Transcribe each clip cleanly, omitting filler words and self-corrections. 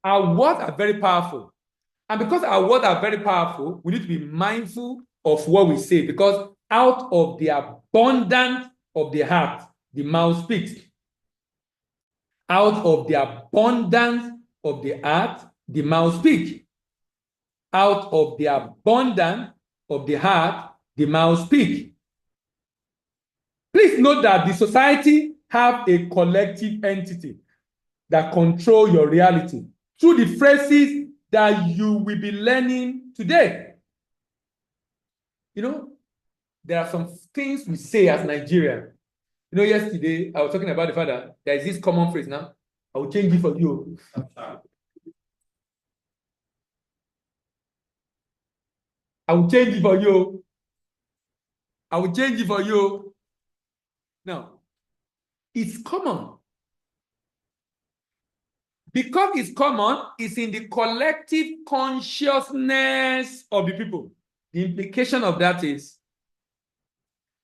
Our words are very powerful. And because our words are very powerful, we need to be mindful of what we say, because out of the abundance of the heart, the mouth speaks. Out of the abundance of the heart, the mouth speaks. Out of the abundance of the heart, the mouth speaks. Please note that the society have a collective entity that control your reality through the phrases that you will be learning today. You know, there are some things we say as Nigerians. You know, yesterday I was talking about the fact that there is this common phrase now. I will change it for you. I will change it for you. I will change it for you. Now, it's common. Because it's common, it's in the collective consciousness of the people. The implication of that is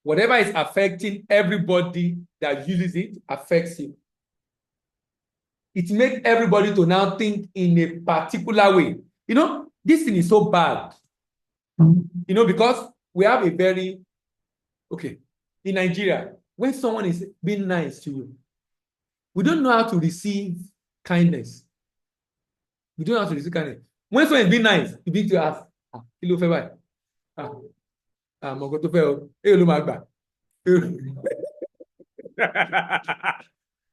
whatever is affecting everybody that uses it affects you. It makes everybody to now think in a particular way. You know, this thing is so bad. You know, because we have a very, okay, in Nigeria, when someone is being nice to you, we don't know how to receive kindness. We don't know how to receive kindness. When someone is being nice, you need to ask, kí ló fẹ́ báyìí? Mọ̀gọ́ tó fẹ́ o, èyí ló máa gbà.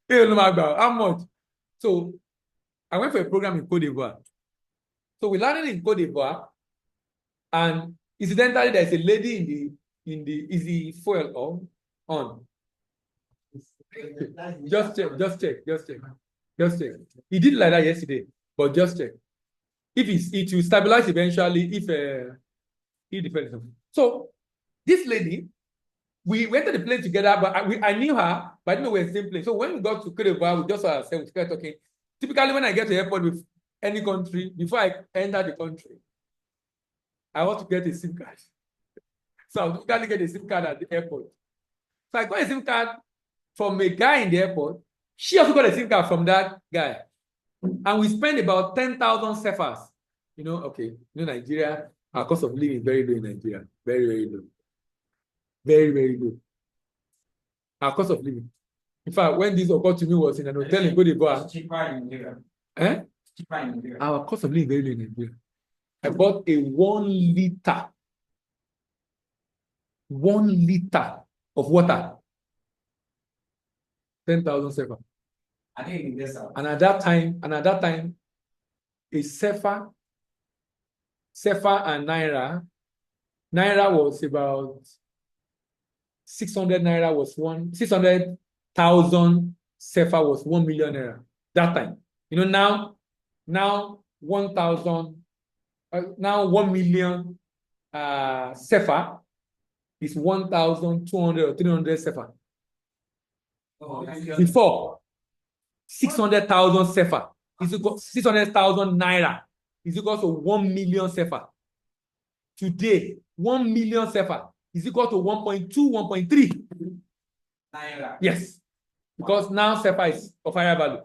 Èyí ló máa gbà. How much? So, I went for a program in Côte d'Ivoire. So, we landed in Côte d'Ivoire, and incidentally, there's a lady in the is the foil on. Just check. He did like that yesterday, but just check. If it will stabilize eventually, if he depends. So this lady, we went to the plane together, but I knew her, but I didn't know we were in the same plane. So when we got to Côte d'Ivoire, we just saw ourselves, we started talking. Typically, when I get to the airport with any country, before I enter the country, I want to get a SIM card. So I typically get a SIM card at the airport. So I got a SIM card from a guy in the airport. She also got a SIM card from that guy. And we spent about 10,000 CFAs. You know, okay, you know, Nigeria, our cost of living is very low in Nigeria. Very, very low. Very, very low. Our cost of living. In fact, when this occurred to me was in an hotel in Côte d'Ivoire. It's cheaper in Nigeria. It's cheaper in Nigeria. Our cost of living is very low in Nigeria. I bought a 1 liter of water. 10,000 CFA. I think it is. And at that time, a CFA and Naira was about 600 Naira was 600,000 CFA was 1 million Naira. That time, you know, now 1,000, now 1 million CFA is 1,200 or 300 CFA. Oh, before 600,000 CFA is equal 600,000 Naira is equal to 1 million CFA. Today, 1 million CFA is equal to 1.2, 1.3 Naira. Yes, because now CFA is of higher value.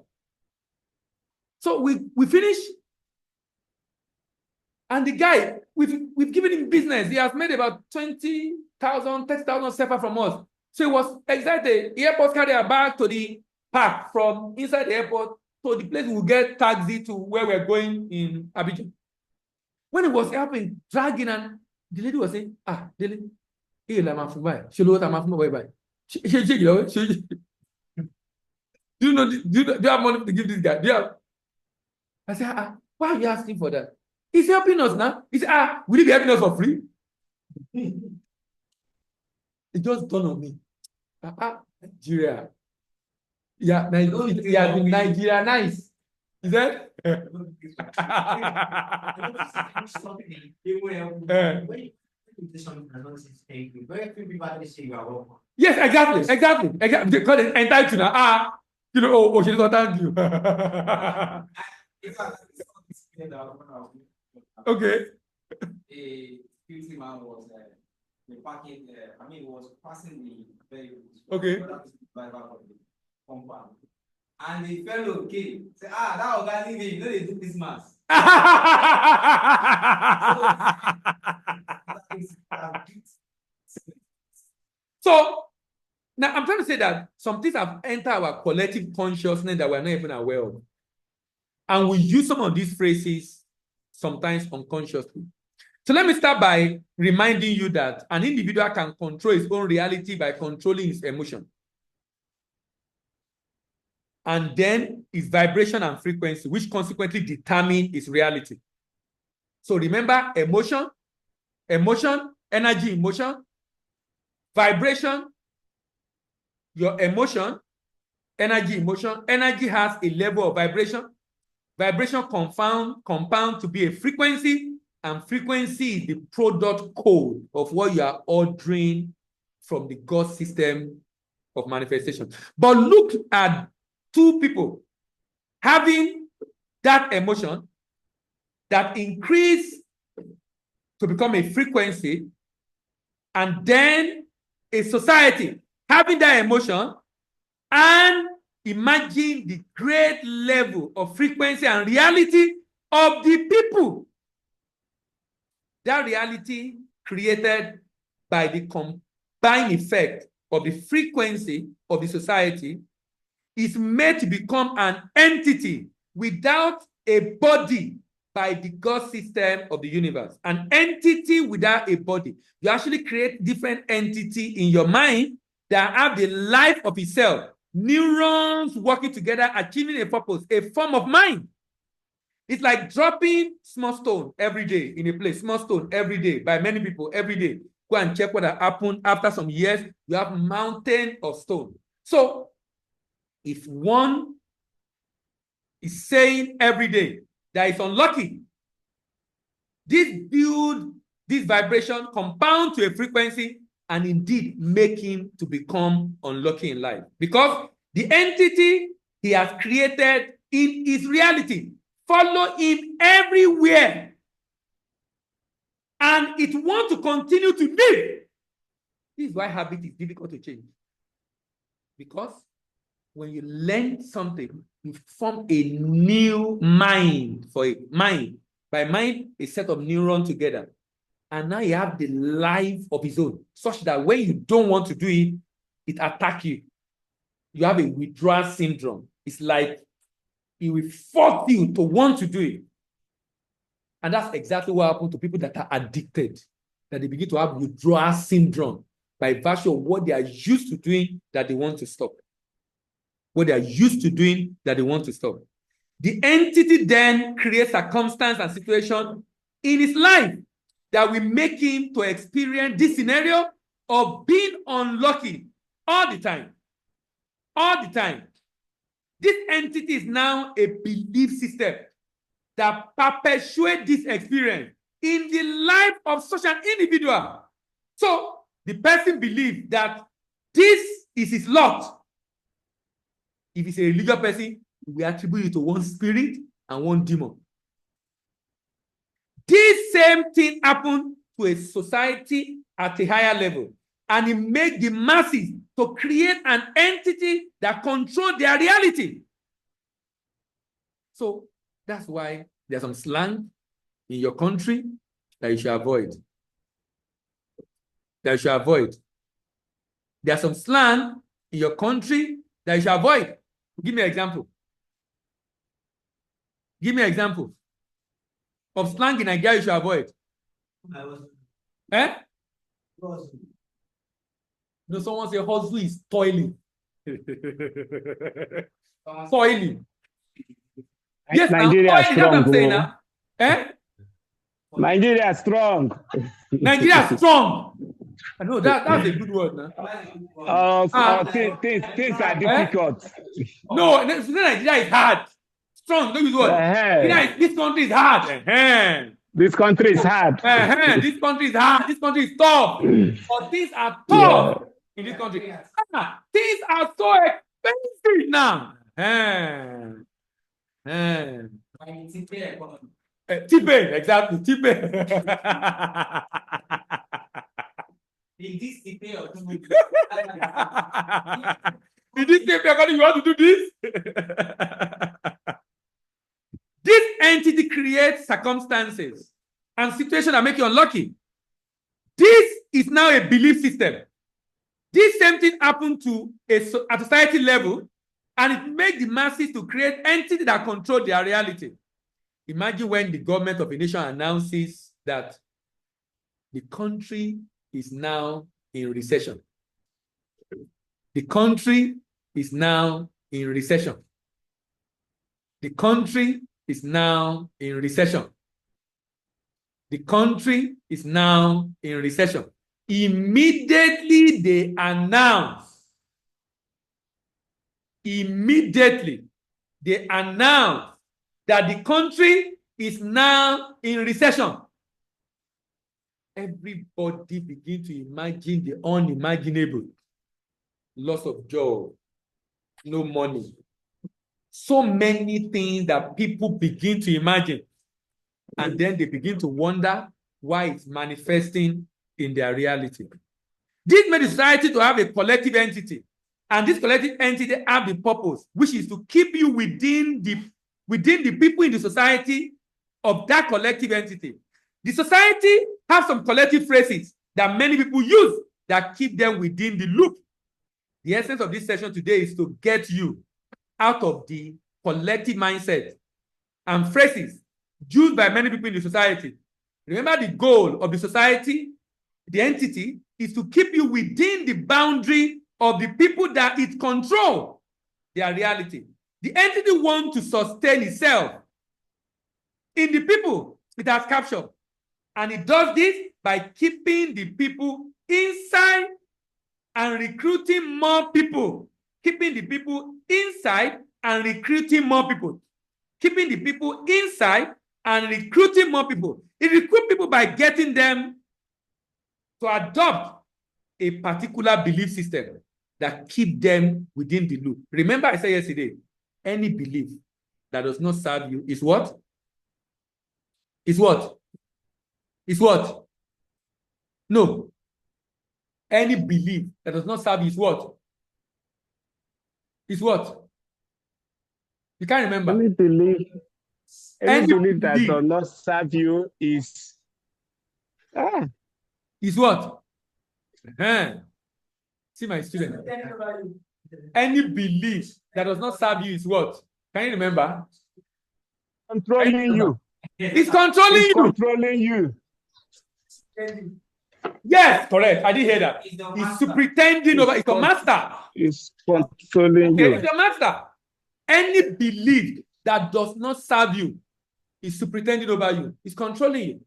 So we finish, and the guy, we've given him business. He has made about 20,000, 30,000 CFA from us. So he was excited. The airport carried our bag to the park from inside the airport to the place we will get taxi to where we're going in Abidjan. When it was helping, dragging, and the lady was saying, Dele, do you know, do you have money to give this guy? Do you have? I said, why are you asking for that? He's helping us now. He said, will he be helping us for free? It just dawned on me. Nigeria. Yeah, Nigeria nice. Is that? Yes, exactly. Because it's entitled now. You know, she doesn't thank you. Okay. A security man was the parking. It was passing the vehicles. Okay. Driver of the compound, And the fellow came. Say, that organic way, you know they do Christmas. So now I'm trying to say that some things have entered our collective consciousness that we're not even aware of. And we use some of these phrases sometimes unconsciously. So let me start by reminding you that an individual can control his own reality by controlling his emotion. And then his vibration and frequency, which consequently determine his reality. So remember, emotion, energy, emotion, vibration, your emotion, energy, emotion. Energy has a level of vibration. Vibration compound to be a frequency, and frequency is the product code of what you are ordering from the God system of manifestation. But look at two people having that emotion that increase to become a frequency, and then a society having that emotion, and imagine the great level of frequency and reality of the people. That reality created by the combined effect of the frequency of the society is made to become an entity without a body by the God system of the universe. An entity without a body. You actually create different entity in your mind that have the life of itself. Neurons working together, achieving a purpose, a form of mind. It's like dropping small stone every day in a place, small stone every day by many people every day. Go and check what happened after some years. You have mountain of stone. So if one is saying every day that it's unlucky, this vibration compound to a frequency and indeed make him to become unlucky in life. Because the entity he has created in his reality follow him everywhere. And it wants to continue to live. This is why habit is difficult to change. Because when you learn something, you form a new mind for it. Mind. By mind, a set of neurons together. And now you have the life of his own, such that when you don't want to do it, it attacks you. You have a withdrawal syndrome. It's like it will force you to want to do it. And that's exactly what happens to people that are addicted, that they begin to have withdrawal syndrome by virtue of what they are used to doing that they want to stop. What they are used to doing that they want to stop. The entity then creates circumstance and situation in his life that will make him to experience this scenario of being unlucky all the time. All the time. This entity is now a belief system that perpetuates this experience in the life of such an individual. So the person believes that this is his lot. If he's a religious person, we attribute it to one spirit and one demon. This same thing happened to a society at a higher level, and it makes the masses to create an entity that controls their reality. So that's why there's some slang in your country that you should avoid. There's some slang in your country that you should avoid. Give me an example. Give me an example of slang in Nigeria you should avoid. No, someone say hustle is toiling. Toiling. Yes, Nigeria is strong. I'm saying now. Nigeria is strong. Nigeria is strong. I know that's a good word now. Things are difficult. No, Nigeria is hard. Strong, don't use word. This country is hard. This country is hard. This country is hard. This country is tough. But things are tough in this country. Things are so expensive now. T-Pain, exactly. T-Pain. Did you say you want to do this? This entity creates circumstances and situations that make you unlucky. This is now a belief system. This same thing happened to at society level, and it makes the masses to create entities that control their reality. Imagine when the government of a nation announces that the country is now in recession. The country is now in recession. The country is now in recession. The country is now in recession. Immediately they announce. Immediately they announce that the country is now in recession. Everybody begin to imagine the unimaginable. Loss of job, no money. So many things that people begin to imagine. And then they begin to wonder why it's manifesting in their reality. This made society to have a collective entity. And this collective entity have the purpose, which is to keep you within the people in the society of that collective entity. The society has some collective phrases that many people use that keep them within the loop. The essence of this session today is to get you out of the collective mindset and phrases used by many people in the society. Remember, the goal of the society, the entity, is to keep you within the boundary of the people that it controls their reality. The entity wants to sustain itself in the people it has captured. And it does this by keeping the people inside and recruiting more people. Keeping the people inside and recruiting more people. Keeping the people inside and recruiting more people. It recruits people by getting them to adopt a particular belief system that keep them within the loop. Remember I said yesterday, any belief that does not serve you is what? Is what? Is what? No. Any belief that does not serve you is what? Is what? You can't remember. Any belief that does not serve you is is what? See my student. Any belief that does not serve you is what? Can you remember? Controlling you. It's controlling you. Controlling you. Yes, correct. I didn't hear that. It's superintending over. It's your master. It's controlling you. It's your master. Any belief that does not serve you is superintending over you. It's controlling you.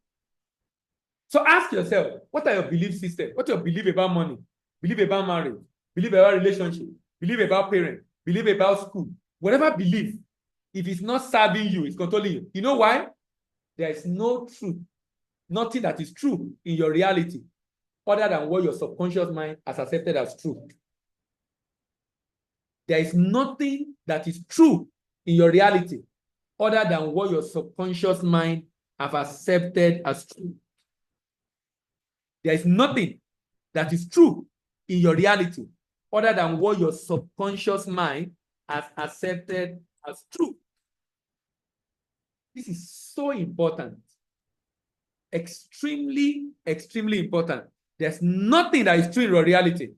So ask yourself, what are your belief systems? What are your belief about money? Belief about marriage? Belief about relationship? Belief about parents? Belief about school? Whatever belief, if it's not serving you, it's controlling you. You know why? There is no truth, nothing that is true in your reality other than what your subconscious mind has accepted as true. There is nothing that is true in your reality other than what your subconscious mind have accepted as true. There is nothing that is true in your reality other than what your subconscious mind has accepted as true. This is so important. Extremely, extremely important. There's nothing that is true in your reality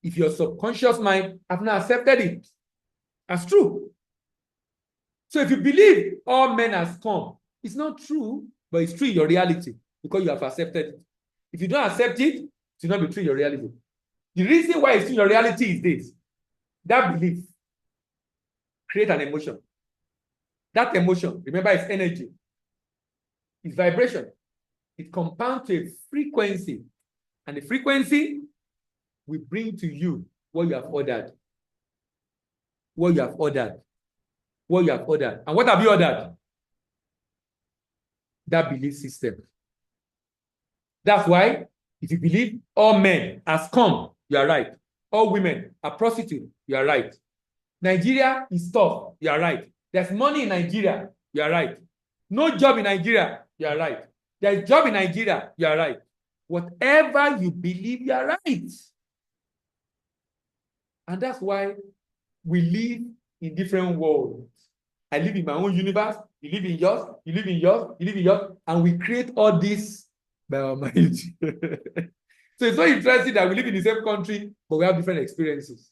if your subconscious mind have not accepted it as true. So if you believe all men has come, it's not true, but it's true in your reality because you have accepted it. If you don't accept it, it will not be true in your reality. The reason why it's true in your reality is this. That belief creates an emotion. That emotion, remember, it's energy. It's vibration. It compounds to a frequency. And the frequency will bring to you what you have ordered. What you have ordered. What you have ordered. And what have you ordered? That belief system. That's why, if you believe all men has come, you are right. All women are prostitutes, you are right. Nigeria is tough, you are right. There's money in Nigeria, you are right. No job in Nigeria, you are right. There's job in Nigeria, you are right. Whatever you believe, you are right. And that's why we live in different worlds. I live in my own universe, you live in yours, you live in yours, you live in yours, and we create all this by our mind. So it's so interesting that we live in the same country, but we have different experiences.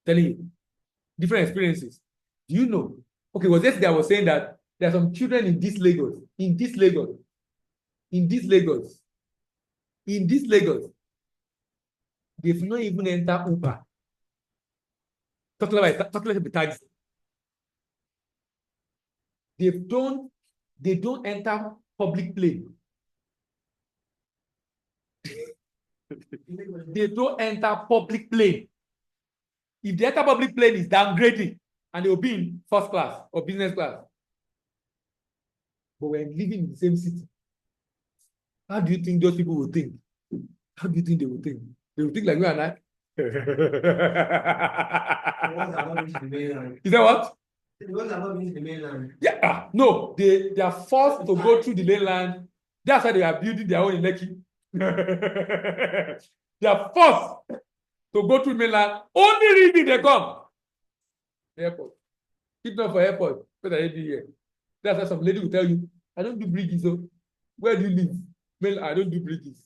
Telling you, different experiences. Do you know? Okay, was yesterday I was saying that there are some children in this Lagos, they've not even entered Uber. Talking about taxi. They don't enter public plane. They don't enter public plane. If they enter public plane, is downgrading, and they will be in first class or business class. But we're living in the same city. How do you think those people will think? How do you think they will think? They will think like you and I. Is that what? Yeah, no, they are forced to go through the mainland. That's why they are building their own in Lekki. They are forced to go through mainland. Only reason they come. Airport. If not for airport, what are they doing here? That's why some lady will tell you, I don't do bridges. So where do you live? Well, I don't do bridges.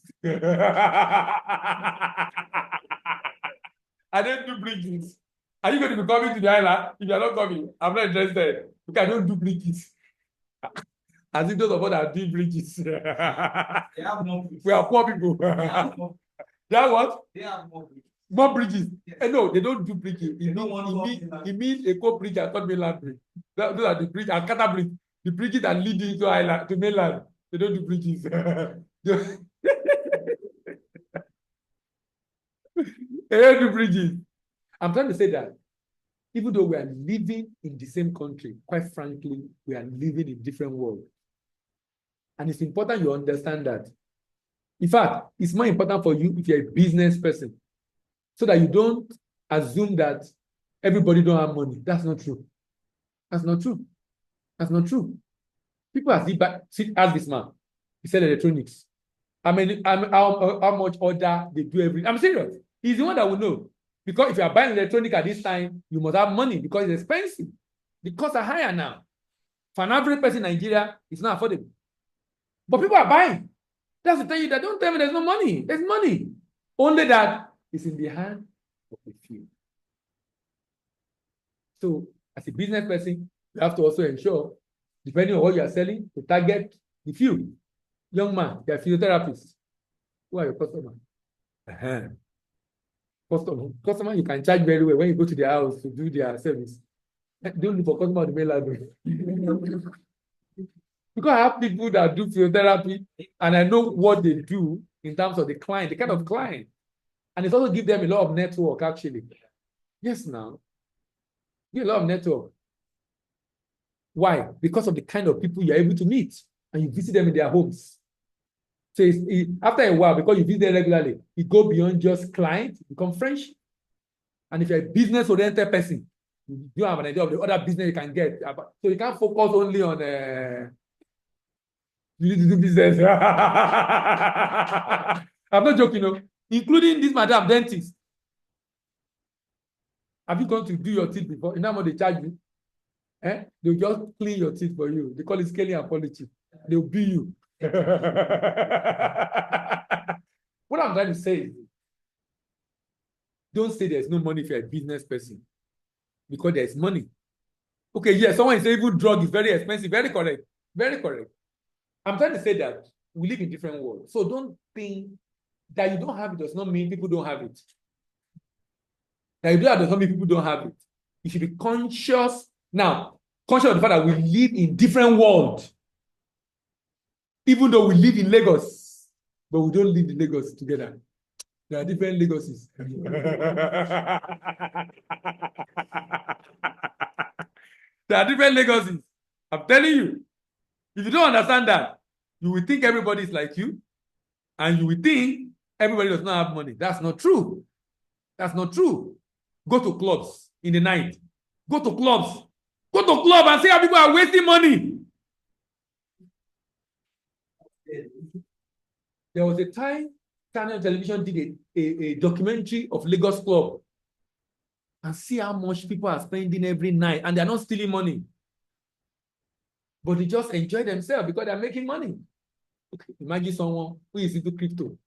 I don't do bridges. Are you going to be coming to the island? If you are not coming, I'm not interested. Because I don't do bridges. As if those of us that are doing bridges. They have more bridges. We are poor people. They have more, They have what? they have more bridges. More bridges. Yes. No, they don't do bridges. They don't want It means a co-bridge and not mainland bridge. Those are the bridge and Kata bridge. The bridges that lead into island to mainland. They don't do bridges. They don't do bridges. I'm trying to say that even though we are living in the same country, quite frankly, we are living in different worlds. And it's important you understand that. In fact, it's more important for you if you're a business person, so that you don't assume that everybody don't have money. That's not true. That's not true. That's not true. People ask this man. He said electronics. How much order they do every. I'm serious. He's the one that will know. Because if you are buying electronic at this time, you must have money because it's expensive. The costs are higher now. For an average person in Nigeria, it's not affordable. But people are buying. That's to tell you that don't tell me there's no money. There's money. Only that it's in the hand of the few. So, as a business person, you have to also ensure, depending on what you are selling, to target the few. Young man, they are physiotherapists. Who are your customers? Customer, you can charge very well when you go to their house to do their service. Don't look for customer on the main library. Because I have people that do physiotherapy and I know what they do in terms of the client, the kind of client. And it's also give them a lot of network, actually. Yes, now. Give a lot of network. Why? Because of the kind of people you're able to meet and you visit them in their homes. So after a while, because you visit them regularly, you go beyond just client, you become friendship. And if you're a business-oriented person, you have an idea of the other business you can get. So you can't focus only on you need to do business. I'm not joking, no. Including this madam dentist. Have you gone to do your teeth before? You know how much they charge you? They'll just clean your teeth for you. They call it scaling and polishing. They'll bill you. What I'm trying to say is, don't say there's no money if you're a business person. Because there's money. Okay, yeah, someone is saying even drug is very expensive. Very correct. Very correct. I'm trying to say that we live in different worlds. So don't think that you don't have it does not mean people don't have it. That you do have does not mean people don't have it. You should be conscious. Now, conscious of the fact that we live in different worlds. Even though we live in Lagos, but we don't live in Lagos together. There are different Lagoses. There are different Lagoses. I'm telling you. If you don't understand that, you will think everybody is like you, and you will think everybody does not have money. That's not true. That's not true. Go to clubs in the night. Go to clubs. Go to club and see how people are wasting money. There was a time Channel Television did a documentary of Lagos Club and see how much people are spending every night, and they're not stealing money. But they just enjoy themselves because they're making money. Okay, imagine someone who is into crypto.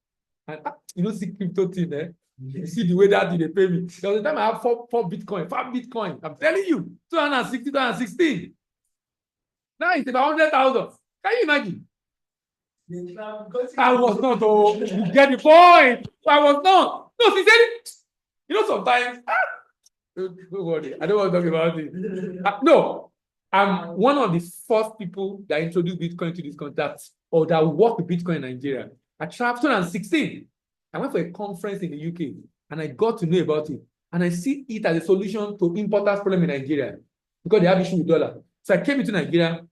And you don't see crypto thing, eh? You see the way that they pay me. There was a time I have 4 Bitcoin, 5 Bitcoin. I'm telling you, 260, 216. Now it's about 100,000. Can you imagine? I was not, oh, you get the point. I was not. No, sincerely, you know, sometimes, don't worry, I don't want to talk about it. No, I'm one of the first people that introduced Bitcoin to this country, or that work with Bitcoin in Nigeria. I traveled 2016. I went for a conference in the UK, and I got to know about it. And I see it as a solution to importers' problem in Nigeria because they have issue with dollar. So I came into Nigeria.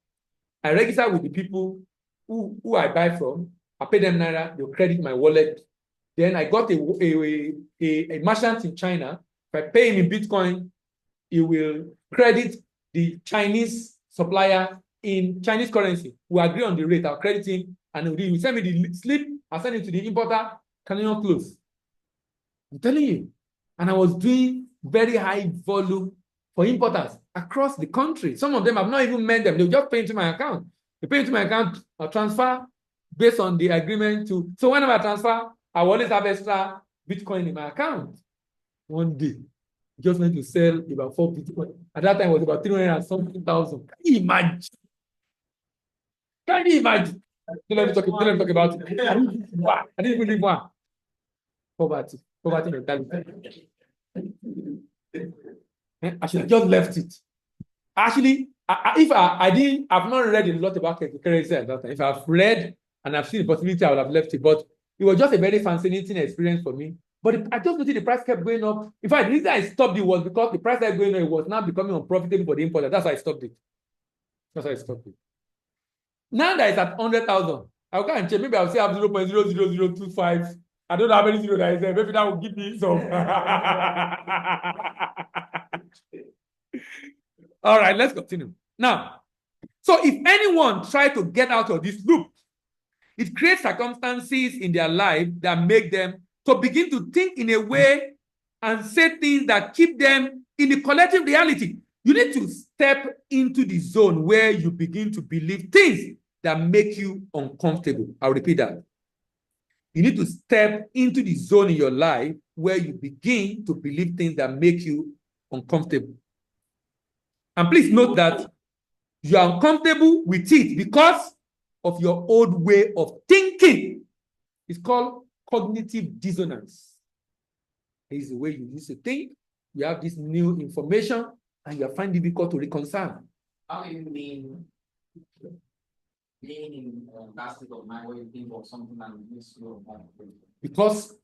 I registered with the people who I buy from. I pay them Naira. They'll credit my wallet. Then I got a merchant in China. If I pay him in Bitcoin, he will credit the Chinese supplier in Chinese currency. We agree on the rate. I'll credit him, and he will send me the slip. I'll send it to the importer. Cannot close. I'm telling you. And I was doing very high volume for importers across the country. Some of them have not even met them. They'll just pay into my account. They pay into my account, I'll transfer based on the agreement to. So whenever I transfer, I will always have extra Bitcoin in my account. One day, I just went to sell about 4 Bitcoin. At that time, it was about 300 and something thousand. Can you imagine? Can you imagine? Don't let me talk about it. I didn't even live one. Poverty mentality. I should have just left it. Actually, if I've not read a lot about cryptocurrency at that time. If I've read and I've seen the possibility, I would have left it. But it was just a very fascinating experience for me. But I just noticed the price kept going up. In fact, the reason I stopped it was because the price kept going up. It was now becoming unprofitable for the importer. That's why I stopped it. Now that it's at 100,000, I'll go and check. Maybe I'll say I have 0.00025. I don't know how many zeros that is there. Maybe that will give me some. All right, let's continue. Now, so if anyone tries to get out of this loop, it creates circumstances in their life that make them to begin to think in a way and say things that keep them in the collective reality. You need to step into the zone where you begin to believe things that make you uncomfortable. I'll repeat that. You need to step into the zone in your life where you begin to believe things that make you uncomfortable. And please note that you are uncomfortable with it because of your old way of thinking. It's called cognitive dissonance. It's the way you used to think. You have this new information and you find it difficult to reconcile. How do you mean being in that state of mind where you think of something and miss you? Because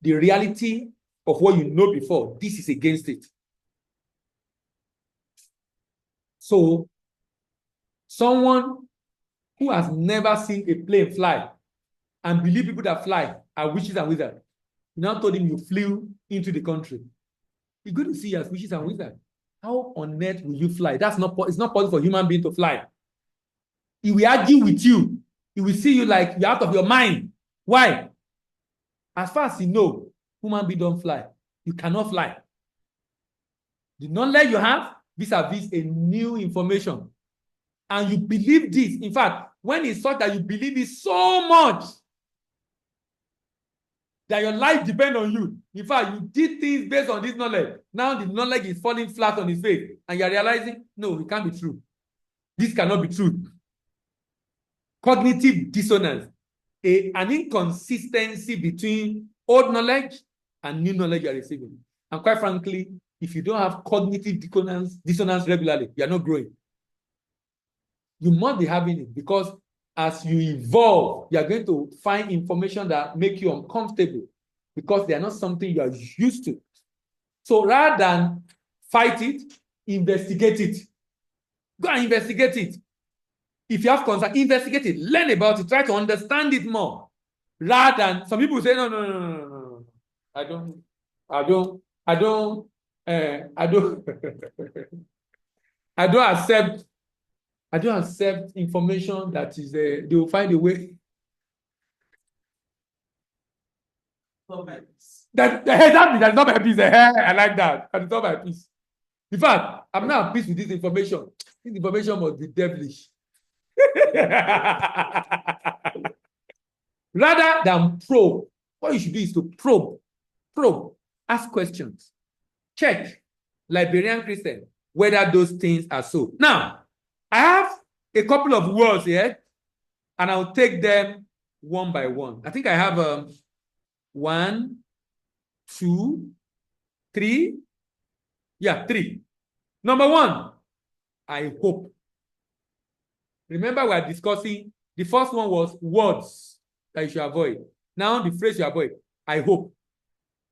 the reality of what you know before, this is against it. So, someone who has never seen a plane fly and believe people that fly are witches and wizards, you now told him you flew into the country. You're going to see as witches and wizards. How on earth will you fly? It's not possible for a human being to fly. He will argue with you. He will see you like you're out of your mind. Why? As far as you know, human beings don't fly. You cannot fly. The knowledge you have, vis-a-vis a new information. And you believe this. In fact, when it's such that you believe it so much that your life depends on you. In fact, you did things based on this knowledge. Now the knowledge is falling flat on his face. And you're realizing, no, it can't be true. This cannot be true. Cognitive dissonance. An inconsistency between old knowledge and new knowledge you are receiving. And quite frankly, if you don't have cognitive dissonance regularly, you are not growing. You must be having it because as you evolve, you are going to find information that make you uncomfortable because they are not something you are used to. So rather than fight it, investigate it. Go and investigate it. If you have concern, investigate it, learn about it, try to understand it more. Rather than some people say, no. I don't accept information that is they will find a way. That's not my piece. I like that. That's not my piece. In fact, I'm not at peace with this information. This information must be devilish. Rather than probe, what you should do is to probe, ask questions, check, Liberian Christian, whether those things are so. Now, I have a couple of words here, and I'll take them one by one. I think I have 1, 2, 3. Yeah, 3. Number 1, I hope. Remember, we are discussing, the first one was words that you should avoid. Now, the phrase you avoid, I hope.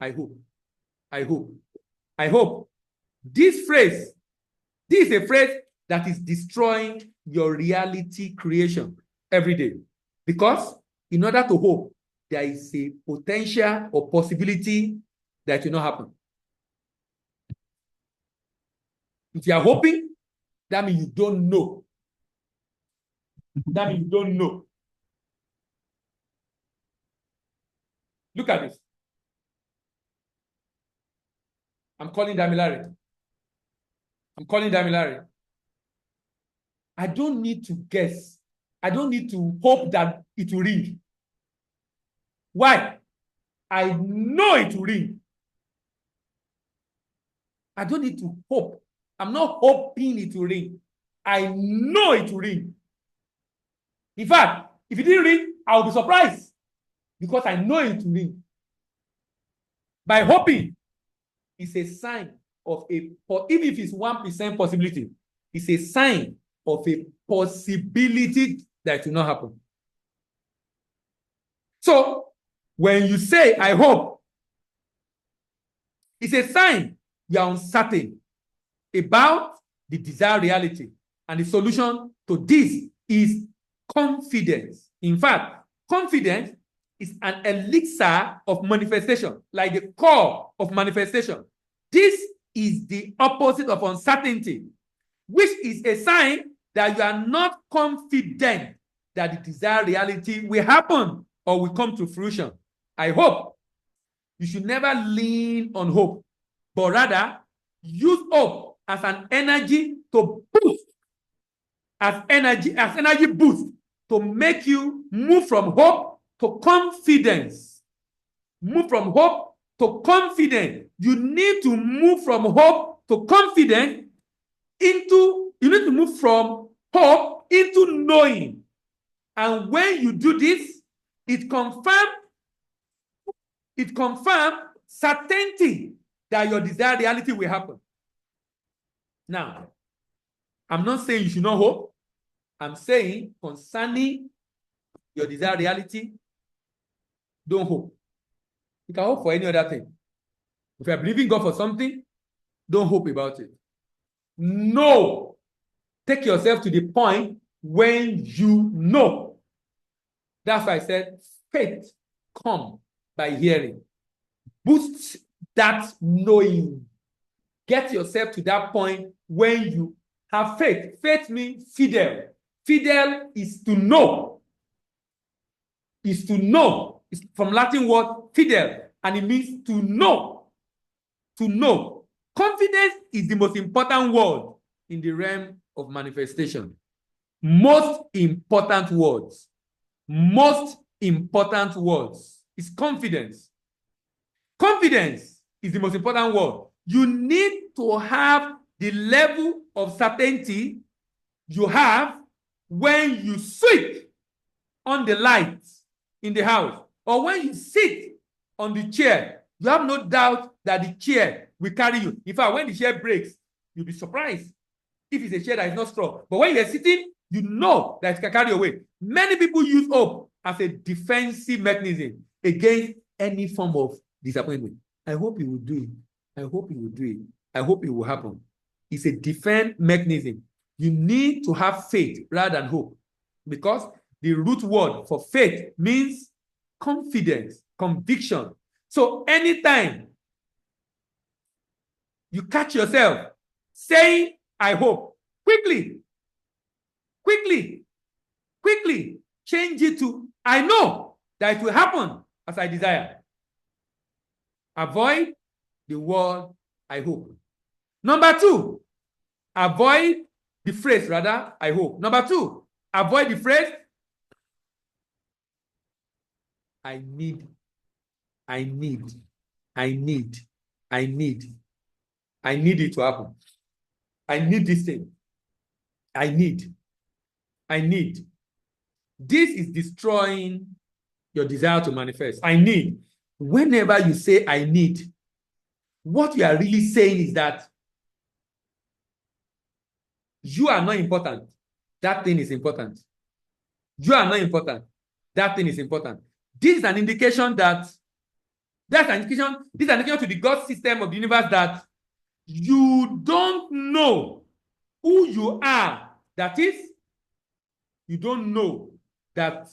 I hope. I hope. I hope. This is a phrase that is destroying your reality creation every day. Because in order to hope, there is a potential or possibility that will not happen. If you are hoping, that means you don't know. That means you don't know. Look at this. I'm calling Damilare. I'm calling Damilare. I don't need to guess. I don't need to hope that it will ring. Why? I know it will ring. I don't need to hope. I'm not hoping it will ring. I know it will ring. In fact, if it didn't ring, I'll be surprised because I know it will ring. By hoping, it's a sign of even if it's 1% possibility, it's a sign of a possibility that it will not happen. So, when you say, I hope, it's a sign you are uncertain about the desired reality. And the solution to this is confidence. In fact, confidence is an elixir of manifestation, like the core of manifestation. This is the opposite of uncertainty, which is a sign that you are not confident that the desired reality will happen or will come to fruition. I hope you should never lean on hope, but rather use hope as an energy to boost, as energy boost to make you move from hope to confidence. Move from hope to confidence. You need to move from hope to confidence you need to move from hope into knowing. And when you do this, it confirms certainty that your desired reality will happen. Now, I'm not saying you should not hope. I'm saying concerning your desired reality, don't hope. You can hope for any other thing. If you're believing God for something, don't hope about it. No. Take yourself to the point when you know. That's why I said faith comes by hearing. Boost that knowing. Get yourself to that point when you have faith. Faith means fidel. Fidel is to know. Is to know. It's from Latin word fidel, and it means to know. To know. Confidence is the most important word in the realm of manifestation. Most important words. Most important words is confidence. Confidence is the most important word. You need to have the level of certainty you have when you switch on the lights in the house, or when you sit on the chair. You have no doubt that the chair will carry you. In fact, when the chair breaks, you'll be surprised if it's a chair that is not strong. But when you're sitting, you know that it can carry you away. Many people use hope as a defensive mechanism against any form of disappointment. I hope you will do it. I hope you will do it. I hope it will happen. It's a defense mechanism. You need to have faith rather than hope, because the root word for faith means confidence, conviction. So anytime you catch yourself saying, I hope, quickly change it to, I know that it will happen as I desire. Avoid the word I hope. Number two, avoid the phrase, rather, I hope. Number two, avoid the phrase, I need, I need, I need, I need. I need it to happen. I need this thing. I need. This is destroying your desire to manifest. I need. Whenever you say I need, what you are really saying is that you are not important. That thing is important. You are not important. That thing is important. This is an indication that this is an indication to the God system of the universe that you don't know who you are. That is, you don't know that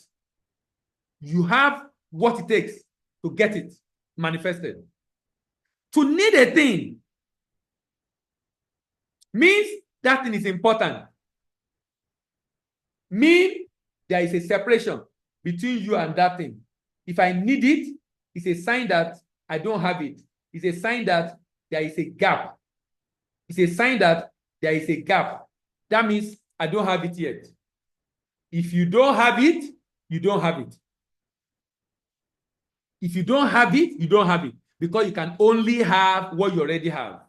you have what it takes to get it manifested. To need a thing means that thing is important. Mean there is a separation between you and that thing. If I need it, it's a sign that I don't have it. It's a sign that there is a gap. It's a sign that there is a gap. That means I don't have it yet. If you don't have it, you don't have it. If you don't have it, you don't have it. Because you can only have what you already have.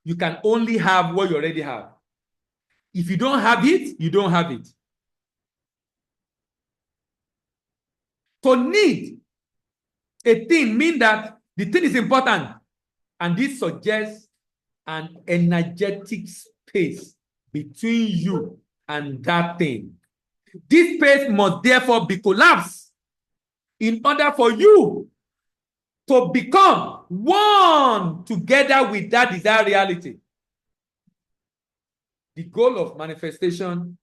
You can only have what you already have. If you don't have it, you don't have it. To need a thing means that the thing is important. And this suggests an energetic space between you and that thing. This space must therefore be collapsed in order for you to become one together with that desired reality. The goal of manifestation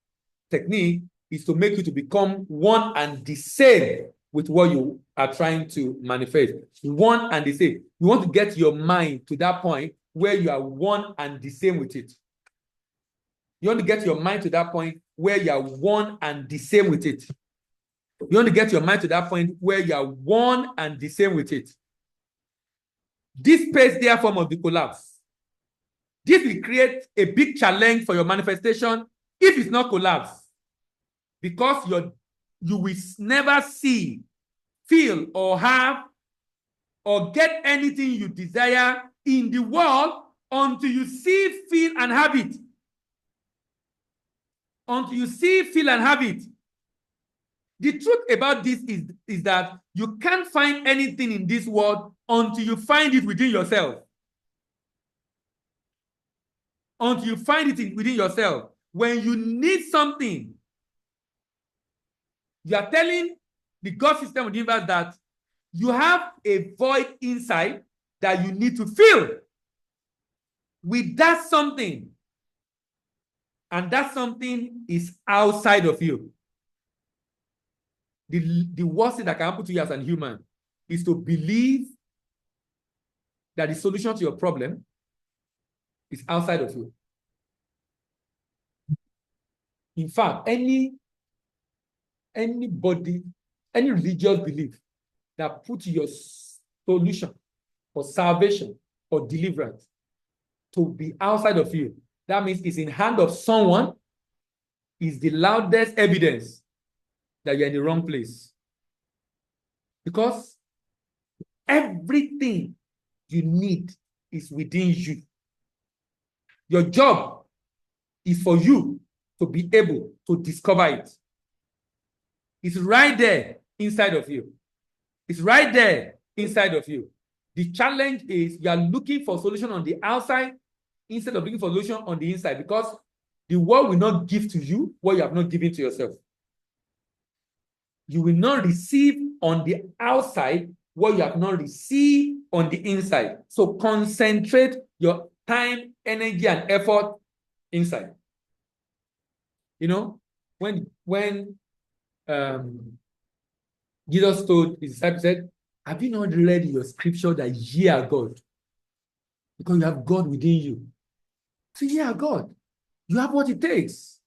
technique is to make you to become one and the same with what you are trying to manifest. One and the same. You want to get your mind to that point where you are one and the same with it. You want to get your mind to that point where you are one and the same with it. You want to get your mind to that point where you are one and the same with it. This space, therefore, must be collapsed. This will create a big challenge for your manifestation if it's not collapsed. Because you will never see, feel, or have, or get anything you desire in the world until you see, feel, and have it. Until you see, feel, and have it. The truth about this is that you can't find anything in this world until you find it within yourself. Until you find it within yourself. When you need something, you are telling the God system of the universe that you have a void inside that you need to fill with that something. And that something is outside of you. The worst thing that can happen to you as a human is to believe that the solution to your problem is outside of you. In fact, anybody, any religious belief that puts your solution for salvation or deliverance to be outside of you, that means it's in hand of someone, is the loudest evidence that you're in the wrong place. Because everything you need is within you. Your job is for you to be able to discover it. It's right there inside of you. It's right there inside of you. The challenge is you are looking for a solution on the outside instead of looking for a solution on the inside, because the world will not give to you what you have not given to yourself. You will not receive on the outside what you have not received on the inside. So concentrate your time, energy, and effort inside. You know, when Jesus told his disciples, said, have you not read your scripture that ye are God? Because you have God within you. So ye are God. You have what it takes.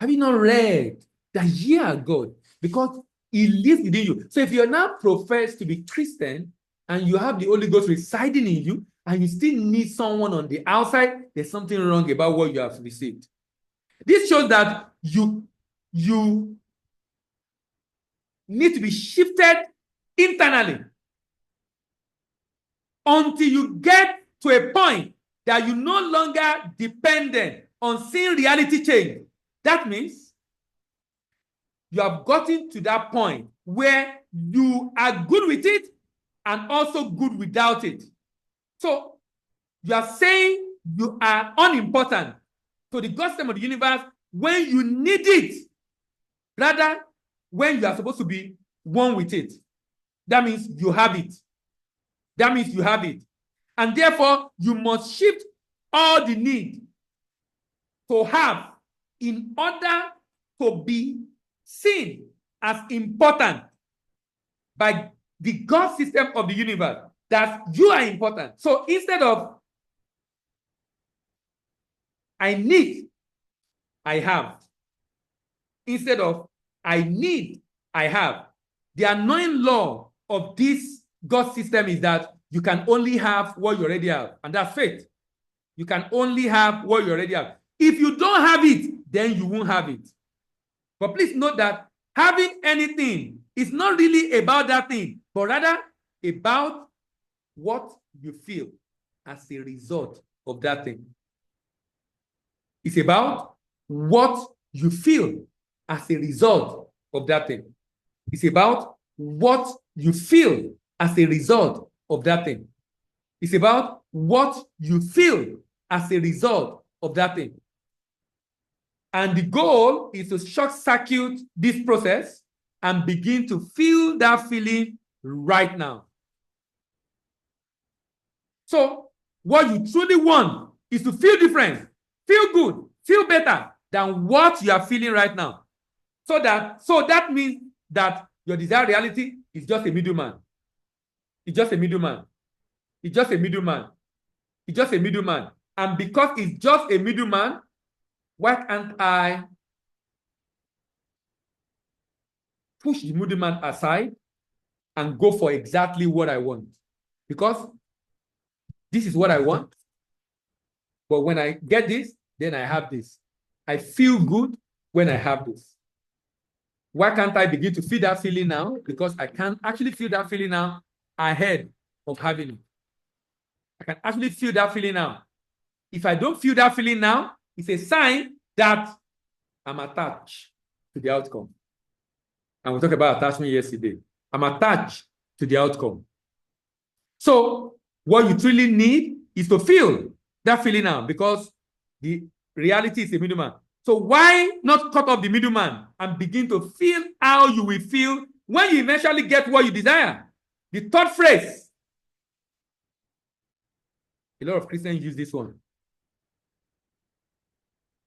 Have you not read that ye are God? Because It lives within you. So if you're now professed to be Christian and you have the Holy Ghost residing in you, and you still need someone on the outside, there's something wrong about what you have received. This shows that you need to be shifted internally until you get to a point that you're no longer dependent on seeing reality change. That means you have gotten to that point where you are good with it and also good without it. So you are saying you are unimportant to the God system of the universe when you need it, rather when you are supposed to be one with it. That means you have it. That means you have it. And therefore, you must shift all the need to have in order to be seen as important by the God system of the universe, that you are important. So instead of I need, I have. Instead of I need, I have. The annoying law of this God system is that you can only have what you already have, and that's faith. You can only have what you already have. If you don't have it, then you won't have it. But please note that having anything is not really about that thing, but rather about what you feel as a result of that thing. It's about what you feel as a result of that thing. It's about what you feel as a result of that thing. It's about what you feel as a result of that thing. And the goal is to short circuit this process and begin to feel that feeling right now. So what you truly want is to feel different, feel good, feel better than what you are feeling right now. So that means that your desired reality is just a middleman. It's just a middleman. It's just a middleman. It's just a middleman. And because it's just a middleman, why can't I push the middleman aside and go for exactly what I want? Because this is what I want. But when I get this, then I have this. I feel good when I have this. Why can't I begin to feel that feeling now? Because I can actually feel that feeling now ahead of having it. I can actually feel that feeling now. If I don't feel that feeling now, it's a sign that I'm attached to the outcome. And we talked about attachment yesterday. I'm attached to the outcome. So what you truly need is to feel that feeling now, because the reality is a middleman. So why not cut off the middleman and begin to feel how you will feel when you eventually get what you desire? The third phrase. A lot of Christians use this one.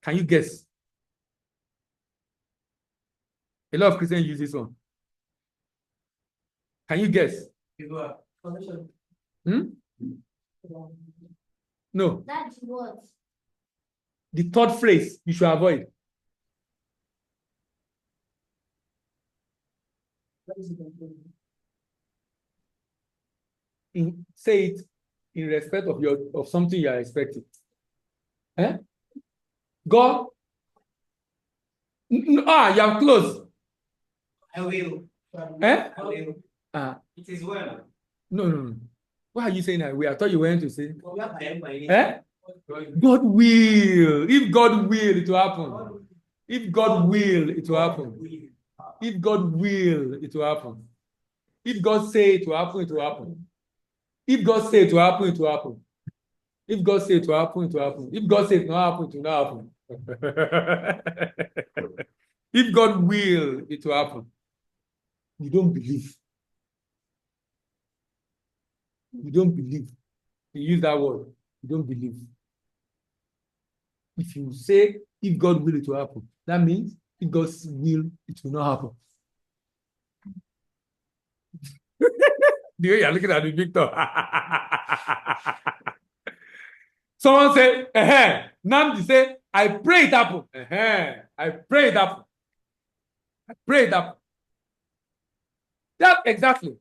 Can you guess? A lot of Christians use this one. Can you guess? No. That's what. The third phrase you should avoid. Say it in respect of something you are expecting. Eh? God. You are close. I will. Eh? I will. It is well. No. Why are you saying that? I thought you went to say. Eh? Eh? God will. If God will, it will happen. If God will, it will happen. If God will, it will happen. If God say it will happen, it will happen. If God say it will happen, it will happen. If God say it will happen, it will happen. If God say it will not happen, it will not happen. If God will, it will happen. You don't believe. You don't believe. You use that word. You don't believe. If you say, if God will, it will happen, that means if God will, it will not happen. The way you're looking at me, Victor. Someone say, Namdi say, I pray it happen. I pray it happen. I pray it happen. That exactly.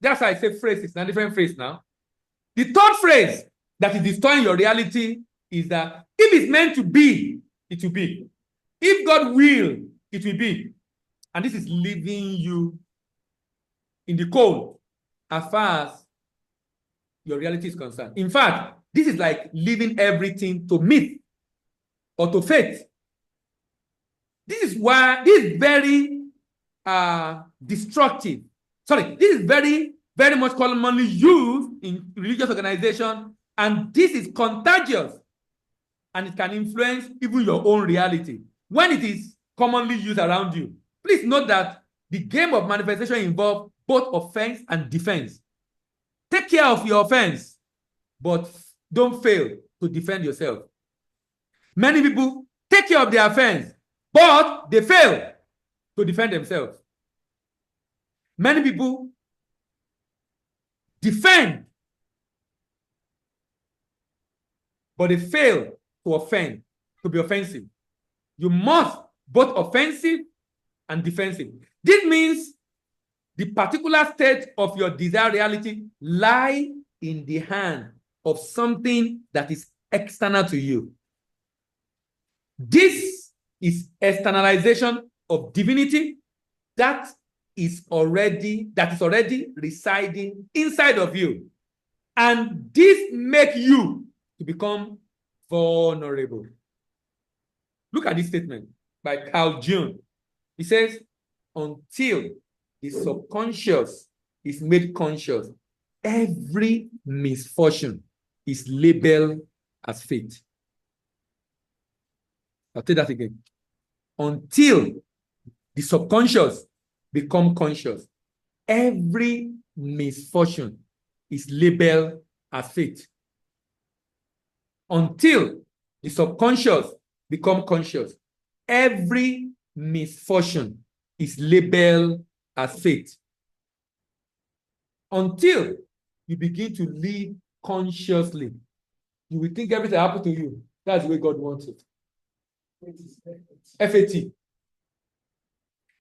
That's why I say phrase is a different phrase now. The third phrase that is destroying your reality is that if it's meant to be, it will be. If God will, it will be. And this is leaving you in the cold as far as your reality is concerned. In fact, this is like leaving everything to myth or to faith. This is why this is very destructive. Sorry, this is very, very much commonly used in religious organizations, and this is contagious, and it can influence even your own reality when it is commonly used around you. Please note that the game of manifestation involves both offense and defense. Take care of your offense, but don't fail to defend yourself. Many people take care of their offense, but they fail to defend themselves. Many people defend, but they fail to offend, to be offensive. You must both offensive and defensive. This means the particular state of your desired reality lies in the hand of something that is external to you. This is externalization of divinity that is already residing inside of you. And this makes you to become vulnerable. Look at this statement by Carl Jung. He says, until the subconscious is made conscious, every misfortune is labeled as fate. I'll say that again. Until the subconscious become conscious, every misfortune is labeled as fate. Until the subconscious become conscious, every misfortune is labeled as fate. Until you begin to live consciously, you will think everything happened to you. That's the way God wants it. FAT.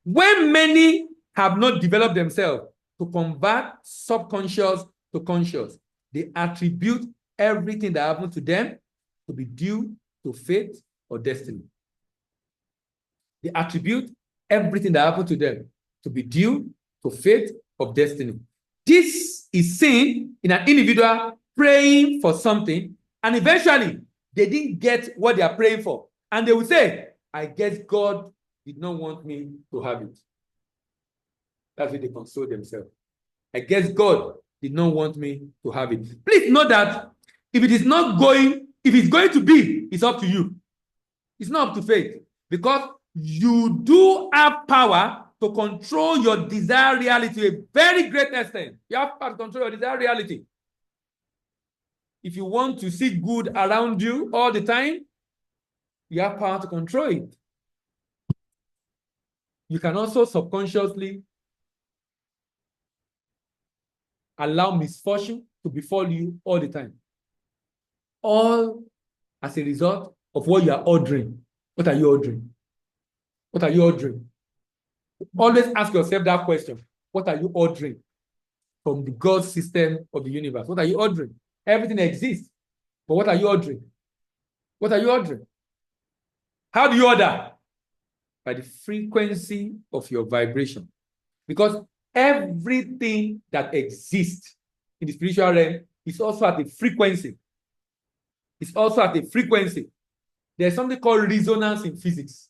When many have not developed themselves to convert subconscious to conscious, they attribute everything that happened to them to be due to fate or destiny. They attribute everything that happened to them to be due to fate or destiny. This is seen in an individual praying for something, and eventually they didn't get what they are praying for. And they will say, I guess God did not want me to have it. That's why they console themselves. I guess God did not want me to have it. Please note that if it's going to be, it's up to you. It's not up to faith. Because you do have power to control your desired reality to a very great extent. You have power to control your desired reality. If you want to see good around you all the time, you have power to control it. You can also subconsciously allow misfortune to befall you all the time. All as a result of what you are ordering. What are you ordering? What are you ordering? Always ask yourself that question. What are you ordering from the God system of the universe? What are you ordering? Everything exists. But what are you ordering? What are you ordering? How do you order? By the frequency of your vibration. Because everything that exists in the spiritual realm is also at a frequency. It's also at a frequency. There's something called resonance in physics.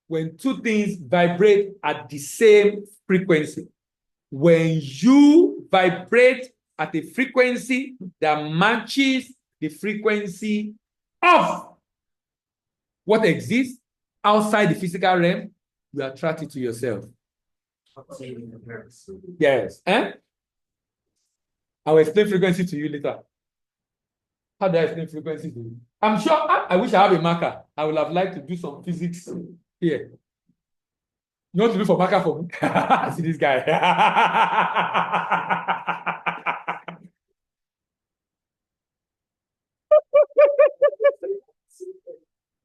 When two things vibrate at the same frequency. When you vibrate at a frequency that matches the frequency of what exists outside the physical realm, you attract it to yourself. Yes. I will explain frequency to you later. How do I explain frequency to you? I'm sure I wish I have a marker. I would have liked to do some physics here. You want to look for marker for me? See this guy.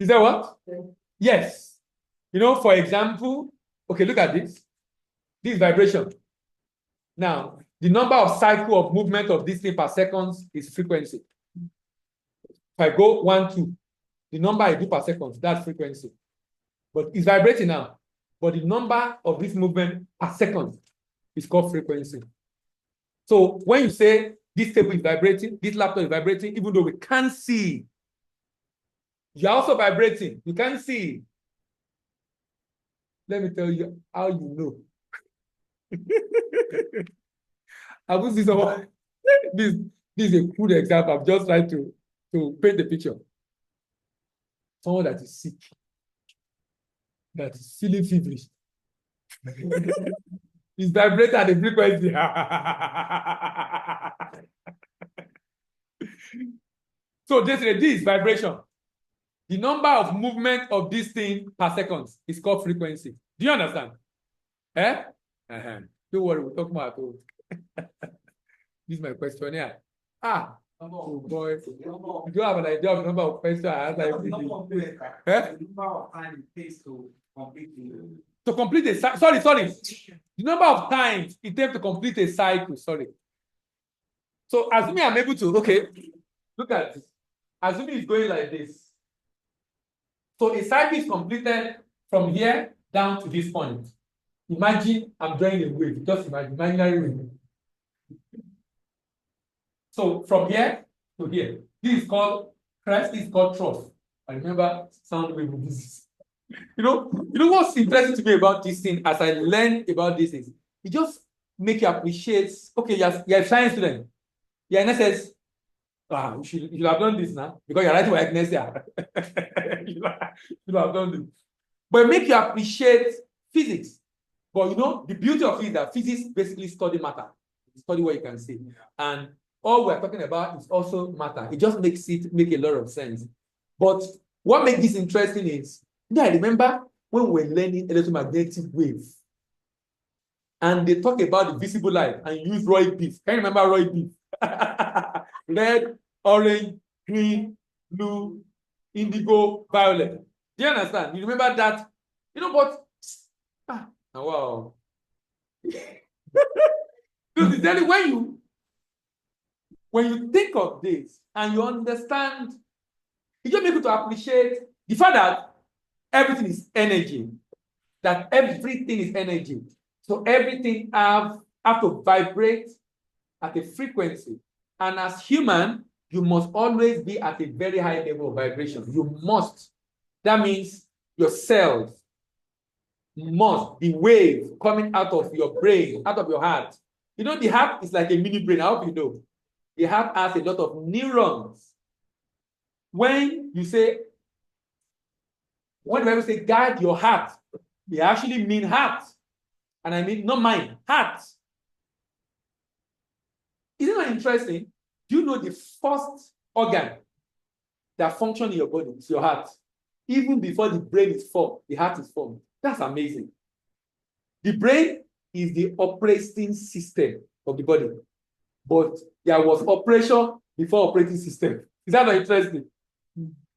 Is that what? Yes. You know, for example, okay, look at this. This vibration. Now, the number of cycle of movement of this thing per second is frequency. If I go 1, 2, the number I do per second, that's frequency. But it's vibrating now. But the number of this movement per second is called frequency. So when you say this table is vibrating, this laptop is vibrating, even though we can't see, you're also vibrating. You can't see. Let me tell you how you know. I will see someone. This is a good example. I'm just trying to paint the picture. Someone that is sick, that is feeling feverish. It's vibrating at the frequency. So this is vibration. The number of movement of this thing per second is called frequency. Do you understand? Eh? Don't worry, we'll talk more about it. This is my questionnaire. Oh boy. You don't have an idea of the number of questions I ask every day. The number of time it takes to complete a sorry. The number of times it takes to complete a cycle. Sorry. So assuming I'm able to, okay, look at this. Assuming it's going like this. So a cycle is completed from here down to this point. Imagine I'm drawing a wave. Just imagine, imaginary wave. So from here to here, this is called crest, this is called trough. I remember sound wave. You know what's interesting to me about this thing as I learn about this is it just make you appreciate, okay, you're a science student. You're in SS. You should have done this now because you're writing for next year. you have done this. But make you appreciate physics. But the beauty of it is that physics basically study matter. Study what you can see. And all we're talking about is also matter. It just makes it make a lot of sense. But what makes this interesting is, I remember when we were learning electromagnetic waves, and they talk about the visible light and use Roy Beef. Can you remember Roy Beef? Red, orange, green, blue, indigo, violet. Do you understand? You remember that? But wow. When you think of this and you understand, you just make it to appreciate the fact that everything is energy, that everything is energy. So everything have to vibrate at a frequency. And as human, you must always be at a very high level of vibration. You must. That means your cells must, the wave coming out of your brain, out of your heart. The heart is like a mini brain. I hope you know. The heart has a lot of neurons. When the Bible say guard your heart, they actually mean heart. And I mean not mind, heart. Isn't that interesting? Do you know the first organ that functions in your body is your heart? Even before the brain is formed, the heart is formed. That's amazing. The brain is the operating system of the body. But there was operation before operating system. Is that not interesting?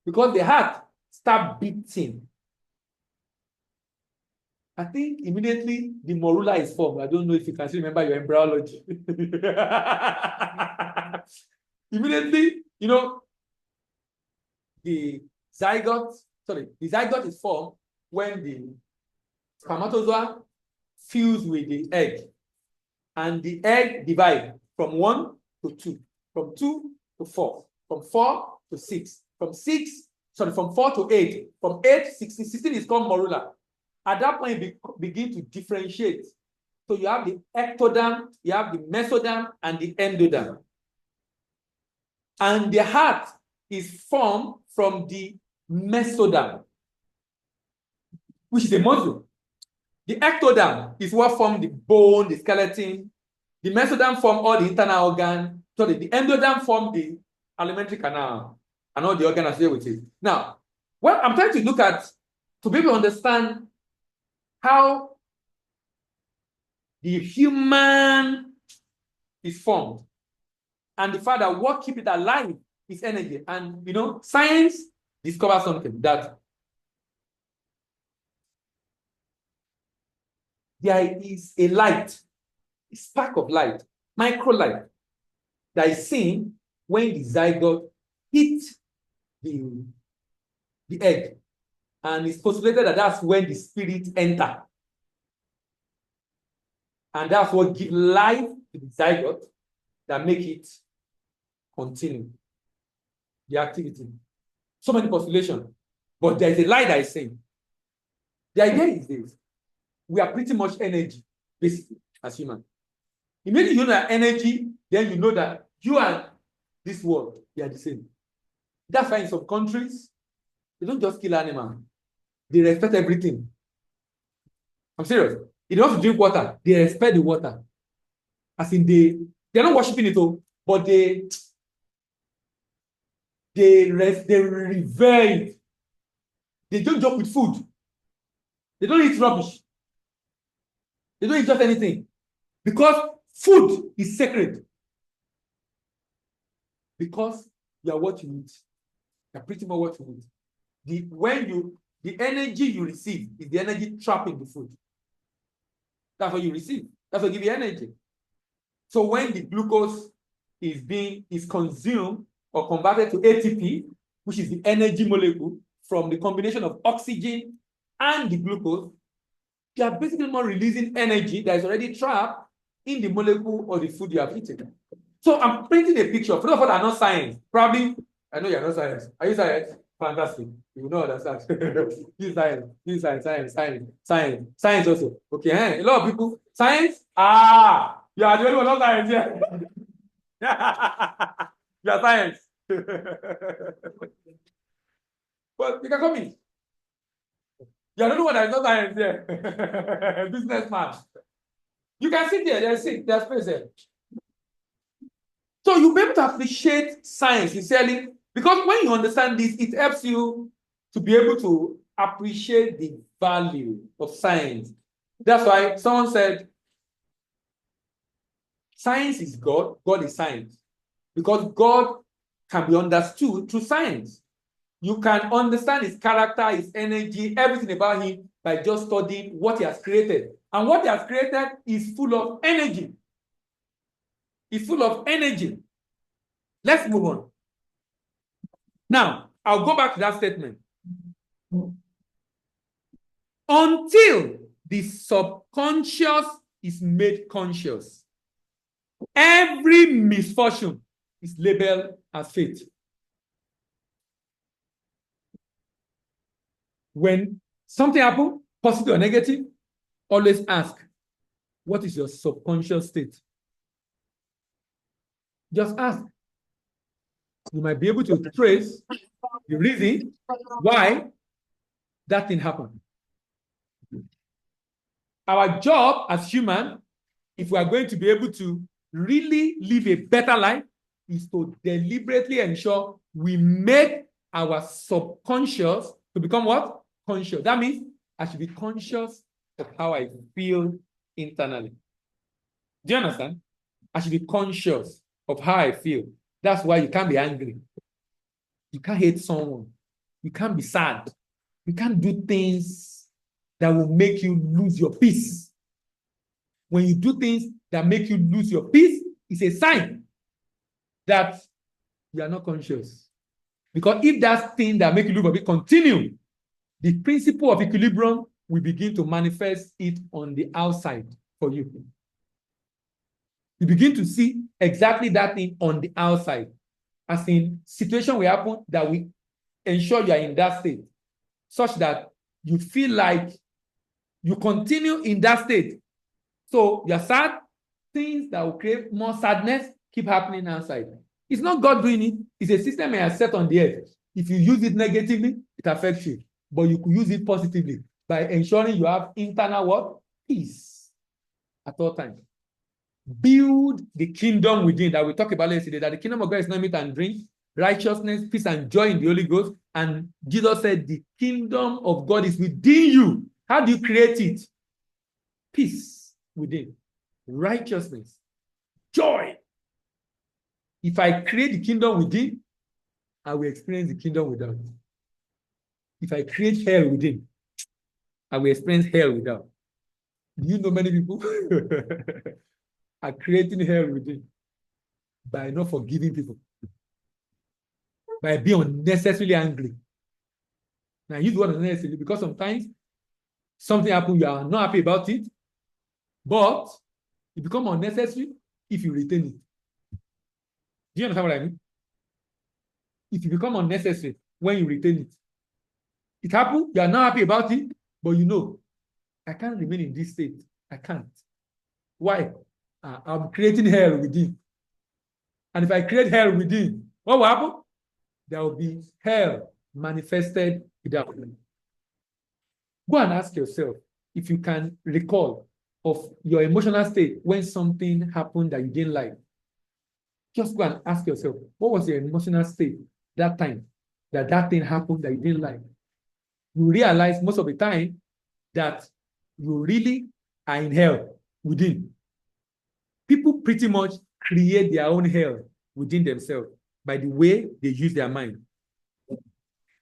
Because the heart starts beating. I think immediately the morula is formed. I don't know if you can still remember your embryology. Immediately, the zygote is formed when the spermatozoa fused with the egg. And the egg divides from 1 to 2, from 2 to 4, from 4 to 6, from 4 to 8, from 8 to 16. 16 is called morula. At that point, you begin to differentiate. So you have the ectoderm, you have the mesoderm, and the endoderm. And the heart is formed from the mesoderm, which is a muscle. The ectoderm is what forms the bone, the skeleton. The mesoderm forms all the internal organs. So the endoderm forms the alimentary canal and all the organs associated with it. Now, what I'm trying to look at to be able to understand how the human is formed and the fact that what keeps it alive is energy. And science discovers something, that there is a light spark of light, micro light, that is seen when the zygote hits the egg. And it's postulated that that's when the spirit enter. And that's what gives life to the zygote that make it continue the activity. So many postulations. But there is a lie that is saying. The idea is this. We are pretty much energy, basically, as humans. Immediately you know that energy, then you know that you and this world, they are the same. That's why in some countries, they don't just kill animals. They respect everything. I'm serious. If they want to drink water, they respect the water. As in they're not worshiping it all, but they revere it. They don't joke with food. They don't eat rubbish. They don't eat just anything. Because food is sacred. Because you are what you eat. You are pretty much what you eat. The energy you receive is the energy trapped in the food. That's what you receive. That's what gives you energy. So when the glucose is consumed or converted to ATP, which is the energy molecule from the combination of oxygen and the glucose, you are basically more releasing energy that is already trapped in the molecule or the food you have eaten. So I'm painting a picture. For those that are not science, probably, I know you're not science. Are you science? Fantastic. You will not understand. This science also. Okay, a lot of people, science? You are the only one not science here. You are science. But you can come in. You are the only one that is not science here. Businessman. You can sit there, there's space there. So you'll be able to appreciate science sincerely, because when you understand this, it helps you to be able to appreciate the value of science. That's why someone said, science is God, God is science. Because God can be understood through science. You can understand his character, his energy, everything about him by just studying what he has created. And what he has created is full of energy. It's full of energy. Let's move on. Now, I'll go back to that statement. Until the subconscious is made conscious, every misfortune is labeled as fate. When something happens, positive or negative, always ask, what is your subconscious state? Just ask. You might be able to trace the reason why that thing happened. Our job as human, if we are going to be able to really live a better life, is to deliberately ensure we make our subconscious to become what? Conscious. That means I should be conscious of how I feel internally. Do you understand? I should be conscious of how I feel. That's why you can't be angry. You can't hate someone. You can't be sad. You can't do things that will make you lose your peace. When you do things that make you lose your peace, it's a sign that you are not conscious. Because if that thing that makes you lose your peace continue, the principle of equilibrium will begin to manifest it on the outside for you. You begin to see exactly that thing on the outside. As in, situation will happen that will ensure you are in that state, such that you feel like you continue in that state. So you're sad, things that will create more sadness keep happening outside. It's not God doing it, it's a system I have set on the earth. If you use it negatively, it affects you. But you could use it positively by ensuring you have internal what? Peace at all times. Build the kingdom within that we talked about yesterday, that the kingdom of God is not meat and drink, righteousness, peace, and joy in the Holy Ghost. And Jesus said, the kingdom of God is within you. How do you create it? Peace within, righteousness, joy. If I create the kingdom within, I will experience the kingdom without. If I create hell within, I will experience hell without. Do you know many people? are creating hell within by not forgiving people, by being unnecessarily angry. Now, I use the word unnecessarily because sometimes something happens, you are not happy about it, but it becomes unnecessary if you retain it. Do you understand what I mean? If it becomes unnecessary when you retain it, it happens, you are not happy about it, but you know, I can't remain in this state. I can't. Why? I'm creating hell within. And if I create hell within, what will happen? There will be hell manifested without. Go and ask yourself if you can recall of your emotional state when something happened that you didn't like. Just go and ask yourself, what was your emotional state that time that thing happened that you didn't like? You realize most of the time that you really are in hell within. People pretty much create their own hell within themselves by the way they use their mind.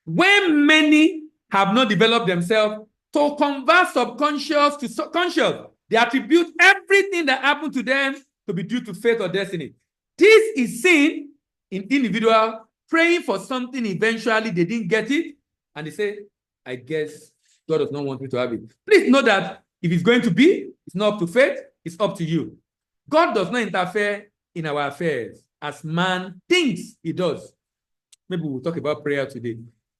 When many have not developed themselves to convert subconscious to conscious, they attribute everything that happened to them to be due to fate or destiny. This is seen in individuals praying for something, eventually they didn't get it, and they say, I guess God does not want me to have it. Please know that if it's going to be, it's not up to fate, it's up to you. God does not interfere in our affairs as man thinks he does. Maybe we'll talk about prayer today.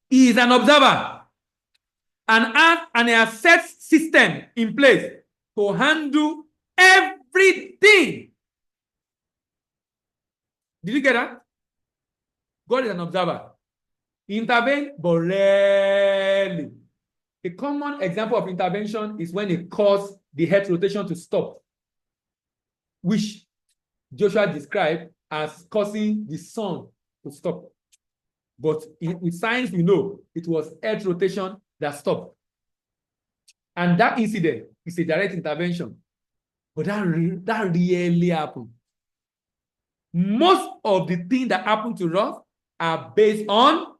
He is an observer and has an asset system in place to handle everything. Did you get that? God is an observer. He intervenes, but rarely. A common example of intervention is when he caused the Earth rotation to stop, which Joshua described as causing the sun to stop. But with science, we know it was Earth rotation that stopped. And that incident is a direct intervention. But that really happened. Most of the things that happen to us are based on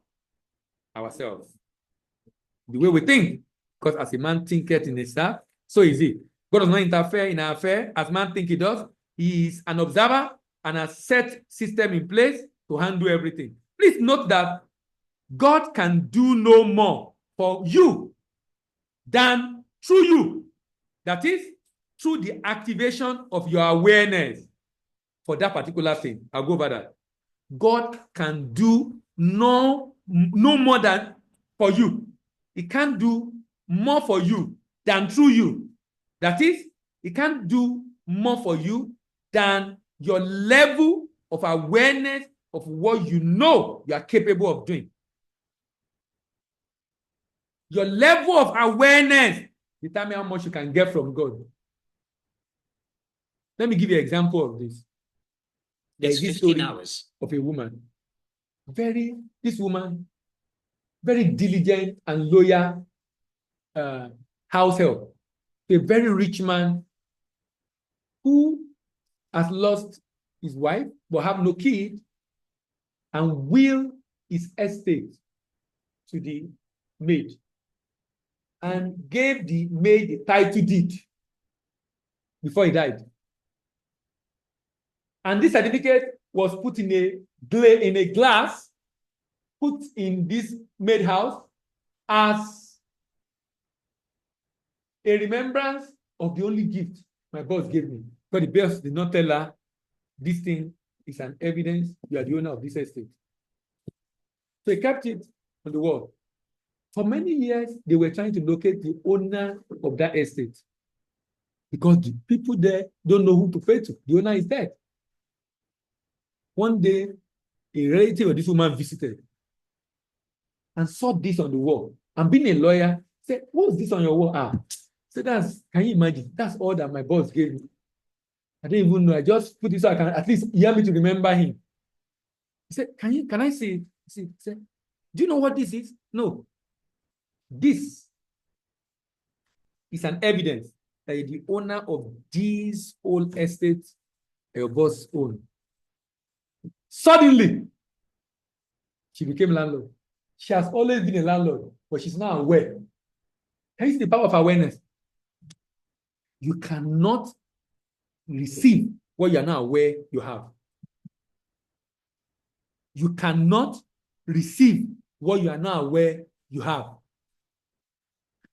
ourselves. The way we think. Because as a man thinketh in himself, so is he. God does not interfere in our affair as man think he does. He is an observer and has set system in place to handle everything. Please note that God can do no more for you than through you. That is, through the activation of your awareness for that particular thing. I'll go over that. God can do no more than for you. He can't do more for you than through you. That is, he can't do more for you than your level of awareness of what you know you are capable of doing. Your level of awareness determines how much you can get from God. Let me give you an example of this. There's this story of a woman. This woman, very diligent and loyal house help. A very rich man who has lost his wife but have no kid and will his estate to the maid and gave the maid a title deed before he died. And this certificate was put in a glass, put in this maid house as a remembrance of the only gift my boss gave me. But the boss did not tell her, this thing is an evidence you are the owner of this estate. So he kept it on the wall. For many years, they were trying to locate the owner of that estate because the people there don't know who to pay to. The owner is dead. One day, a relative of this woman visited and saw this on the wall. And being a lawyer, said, what's this on your wall? So can you imagine? That's all that my boss gave me. I didn't even know. I just put it so I can at least hear me to remember him. He said, can I see it? He said, do you know what this is? No. This is an evidence that the owner of this old estate your boss owned. Suddenly, she became landlord. She has always been a landlord, but she's now aware. Can you see the power of awareness? You cannot receive what you are now aware you have. You cannot receive what you are now aware you have.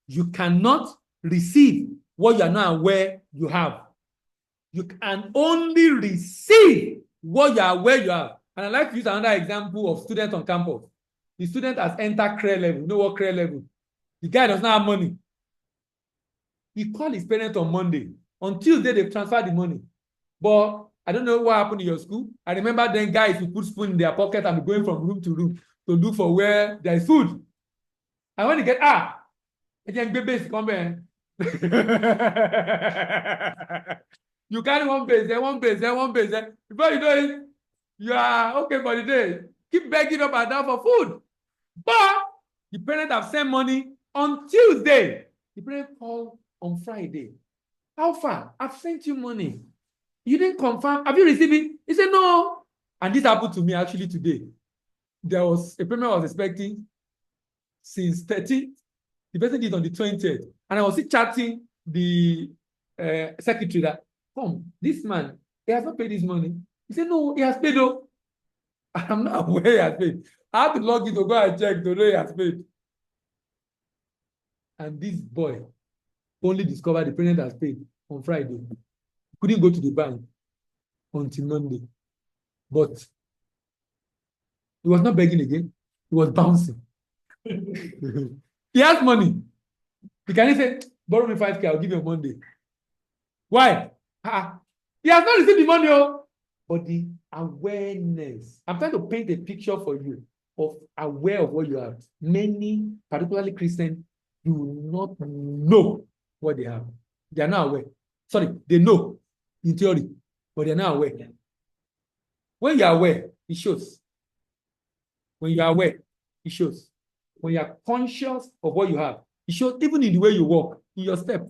You cannot receive what you are now aware you have. You can only receive what you are aware you have. And I'd like to use another example of students on campus. The student has entered career level. You know what career level? The guy does not have money. He called his parents on Monday. On Tuesday, they transferred the money. But I don't know what happened in your school. I remember then guys who put spoon in their pocket and be going from room to room to look for where there is food. And when they get, again, babies come here. You carry one base, then one base, then one base. Then before you know it, you are okay for the day. Keep begging up and down for food. But the parents have sent money on Tuesday. The parents call on Friday. How far? I've sent you money. You didn't confirm. Have you received it? He said, no. And this happened to me actually today. There was a payment I was expecting since 13th. The person did on the 20th. And I was still chatting the secretary that, come, this man, he has not paid his money. He said, no, he has paid. Oh. I'm not aware he has paid. I have to log in to go and check to know he has paid. And this boy only discovered the parent has paid on Friday. Couldn't go to the bank until Monday. But he was not begging again. He was bouncing. He has money. He can say, borrow me 5K, I'll give you on Monday. Why? He has not received the money. But the awareness. I'm trying to paint a picture for you of aware of what you have. Many, particularly Christians, do not know what they have. They are not aware. Sorry, they know in theory, but they are not aware. When you are aware, it shows. When you are aware, it shows. When you are conscious of what you have, it shows even in the way you walk, in your step.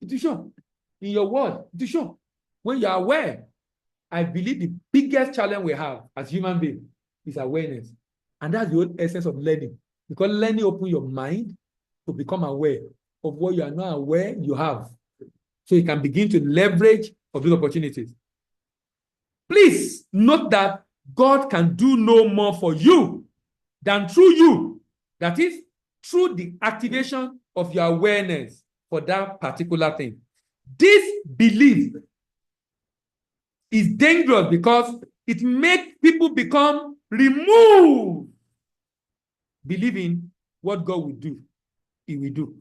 It will show. In your word, it will show. When you are aware, I believe the biggest challenge we have as human beings is awareness. And that's the whole essence of learning. Because learning opens your mind to become aware of what you are not aware you have. So you can begin to leverage of those opportunities. Please note that God can do no more for you than through you. That is, through the activation of your awareness for that particular thing. This belief is dangerous because it makes people become removed. Believing what God will do, He will do.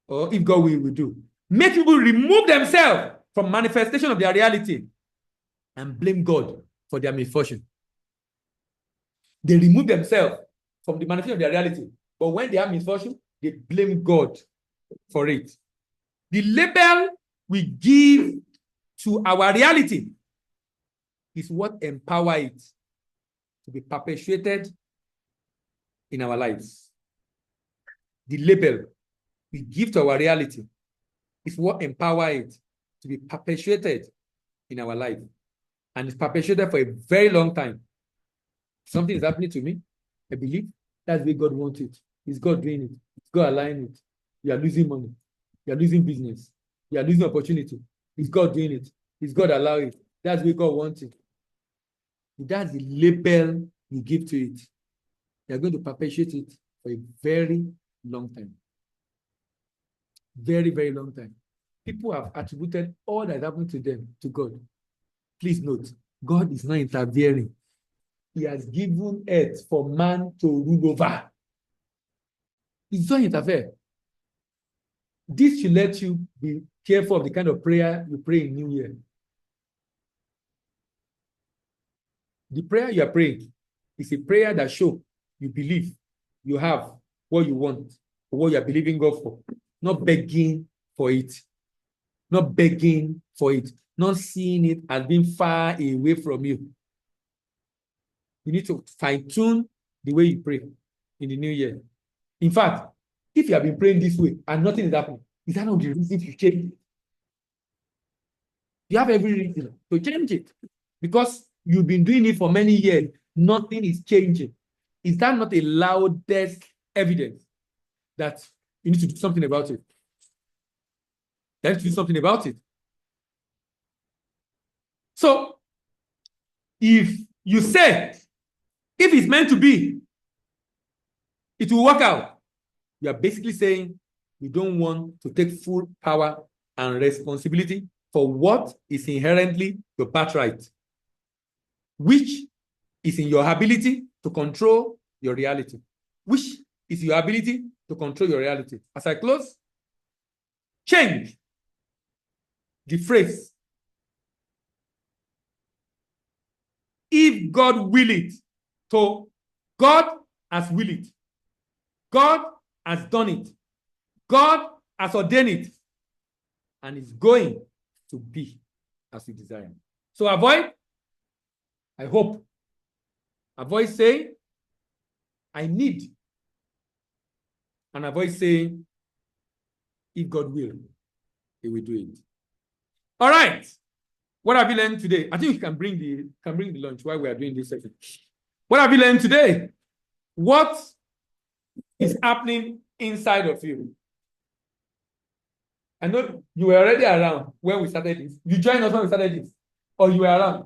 Or if God will do. Make people remove themselves from manifestation of their reality and blame God for their misfortune. They remove themselves from the manifestation of their reality. But when they have misfortune, they blame God for it. The label we give to our reality is what empowers it to be perpetuated in our lives. The label we give to our reality is what empowers it to be perpetuated in our life. And it's perpetuated for a very long time. Something is happening to me, I believe that's the way God wants it. It's God doing it. It's God allowing it. You are losing money. You are losing business. You are losing opportunity. It's God doing it. It's God allowing it. That's the way God wants it. That's the label you give to it. You are going to perpetuate it for a very long time. Very, very long time. People have attributed all that happened to them to God. Please note, God is not interfering. He has given earth for man to rule over. He's not interfere. This should let you be careful of the kind of prayer you pray in New Year. The prayer you are praying is a prayer that shows you believe you have what you want, or what you are believing God for. Not begging for it. Not begging for it. Not seeing it as being far away from you. You need to fine-tune the way you pray in the new year. In fact, if you have been praying this way and nothing is happening, is that not the reason you change it? You have every reason to change it. Because you've been doing it for many years, nothing is changing. Is that not a loudest evidence that you need to do something about it? You have to do something about it. So, if you say, if it's meant to be, it will work out. You are basically saying you don't want to take full power and responsibility for what is inherently your birthright, which is in your ability to control your reality, which is your ability to control your reality. As I close, change the phrase. If God will it, to God has will it. God has done it. God has ordained it. And it's going to be as you desire. So avoid, I hope, avoid saying, I need. And avoid saying, if God will, He will do it. All right. What have you learned today? I think you can bring the lunch while we are doing this session. What have you learned today? What is happening inside of you? I know you were already around when we started this. You joined us when we started this, or you were around.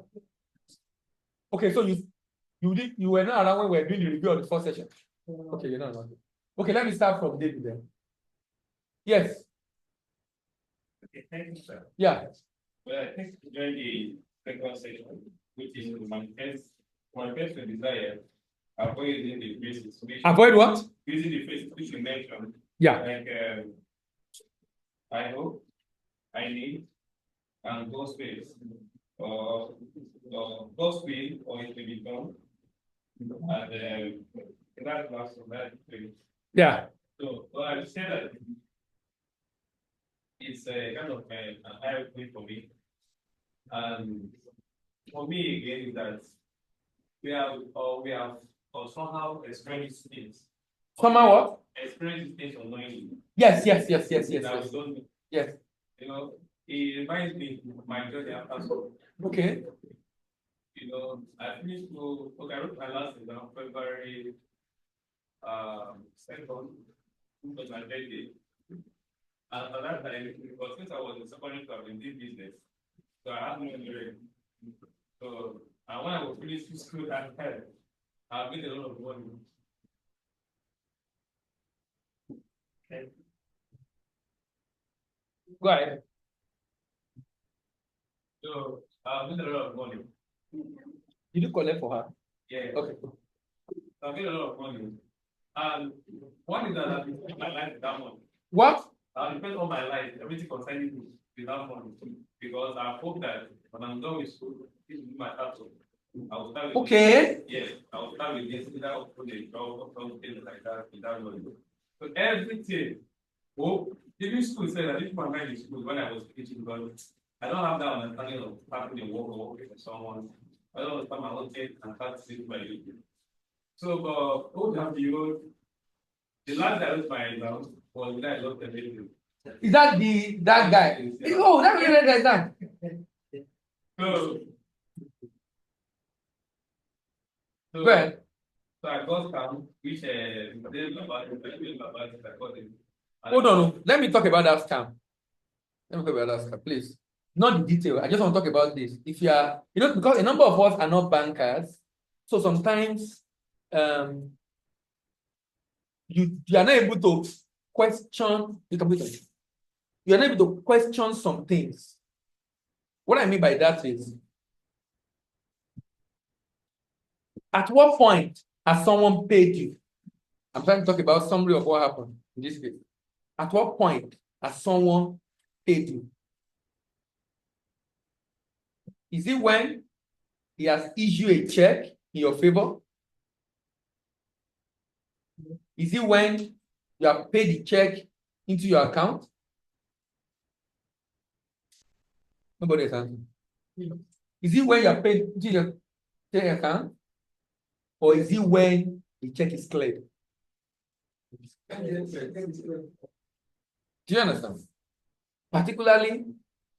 Okay, so you were not around when we were doing the review of the first session. Okay, you're not around. Okay, let me start from David then. Yes. Okay, thank you, sir. Yeah. Well, I think during the second session, which is to manifest your desire, avoid using the phrases. Avoid what? Using the phrases which you mentioned. Yeah. Like, I hope, I need, and God's space, or God's will, or it may be done. And that last one, that three. Yeah. So, well, I would say that it's a kind of an eye opening for me. And for me, again, is that we have somehow experienced things. Somehow what? Experienced things unknowingly. Yes. That we don't know. Yes. You know, it reminds me of my journey after school. Okay. You know, I finished school. Okay, I wrote my last exam February 2nd, which was my birthday. And at that time, because since I was in secondary school, I was in this business, so I had no money. So, and when I was finishing school that time, I made a lot of money. Okay. Go ahead. So, I made a lot of money. Did you collect for her? Yeah. Okay. I made a lot of money. And one is that I spent my life without money. What? I spent all my life, everything concerning me without money. Because I hope that when I'm done with school, this will be my tattoo. I will start with Okay. Yes, I will start with this without putting a job or something like that without money. So everything. Oh, even school said that if my mind is school when I was teaching, because I don't have that understanding of having a work or working for someone. I don't understand my own thing and start to by YouTube. So, what have you? The last I wrote my exam was when I looked at it. Is that that guy? Oh, that really guy is that. So, Go ahead. So I got scam, which about it, I got it. Hold on. Let me talk about that scam. Let me talk about that scam, please. Not the detail. I just want to talk about this. If you are, because a number of us are not bankers, so sometimes you are not able to question. You are not able to question some things. What I mean by that is, at what point has someone paid you? I'm trying to talk about summary of what happened in this case. At what point has someone paid you? Is it when he has issued a check in your favor? Is it when you have paid the check into your account? Nobody is answering. Is it when you have paid into your check account? Or is it when the check is cleared? Do you understand? Particularly,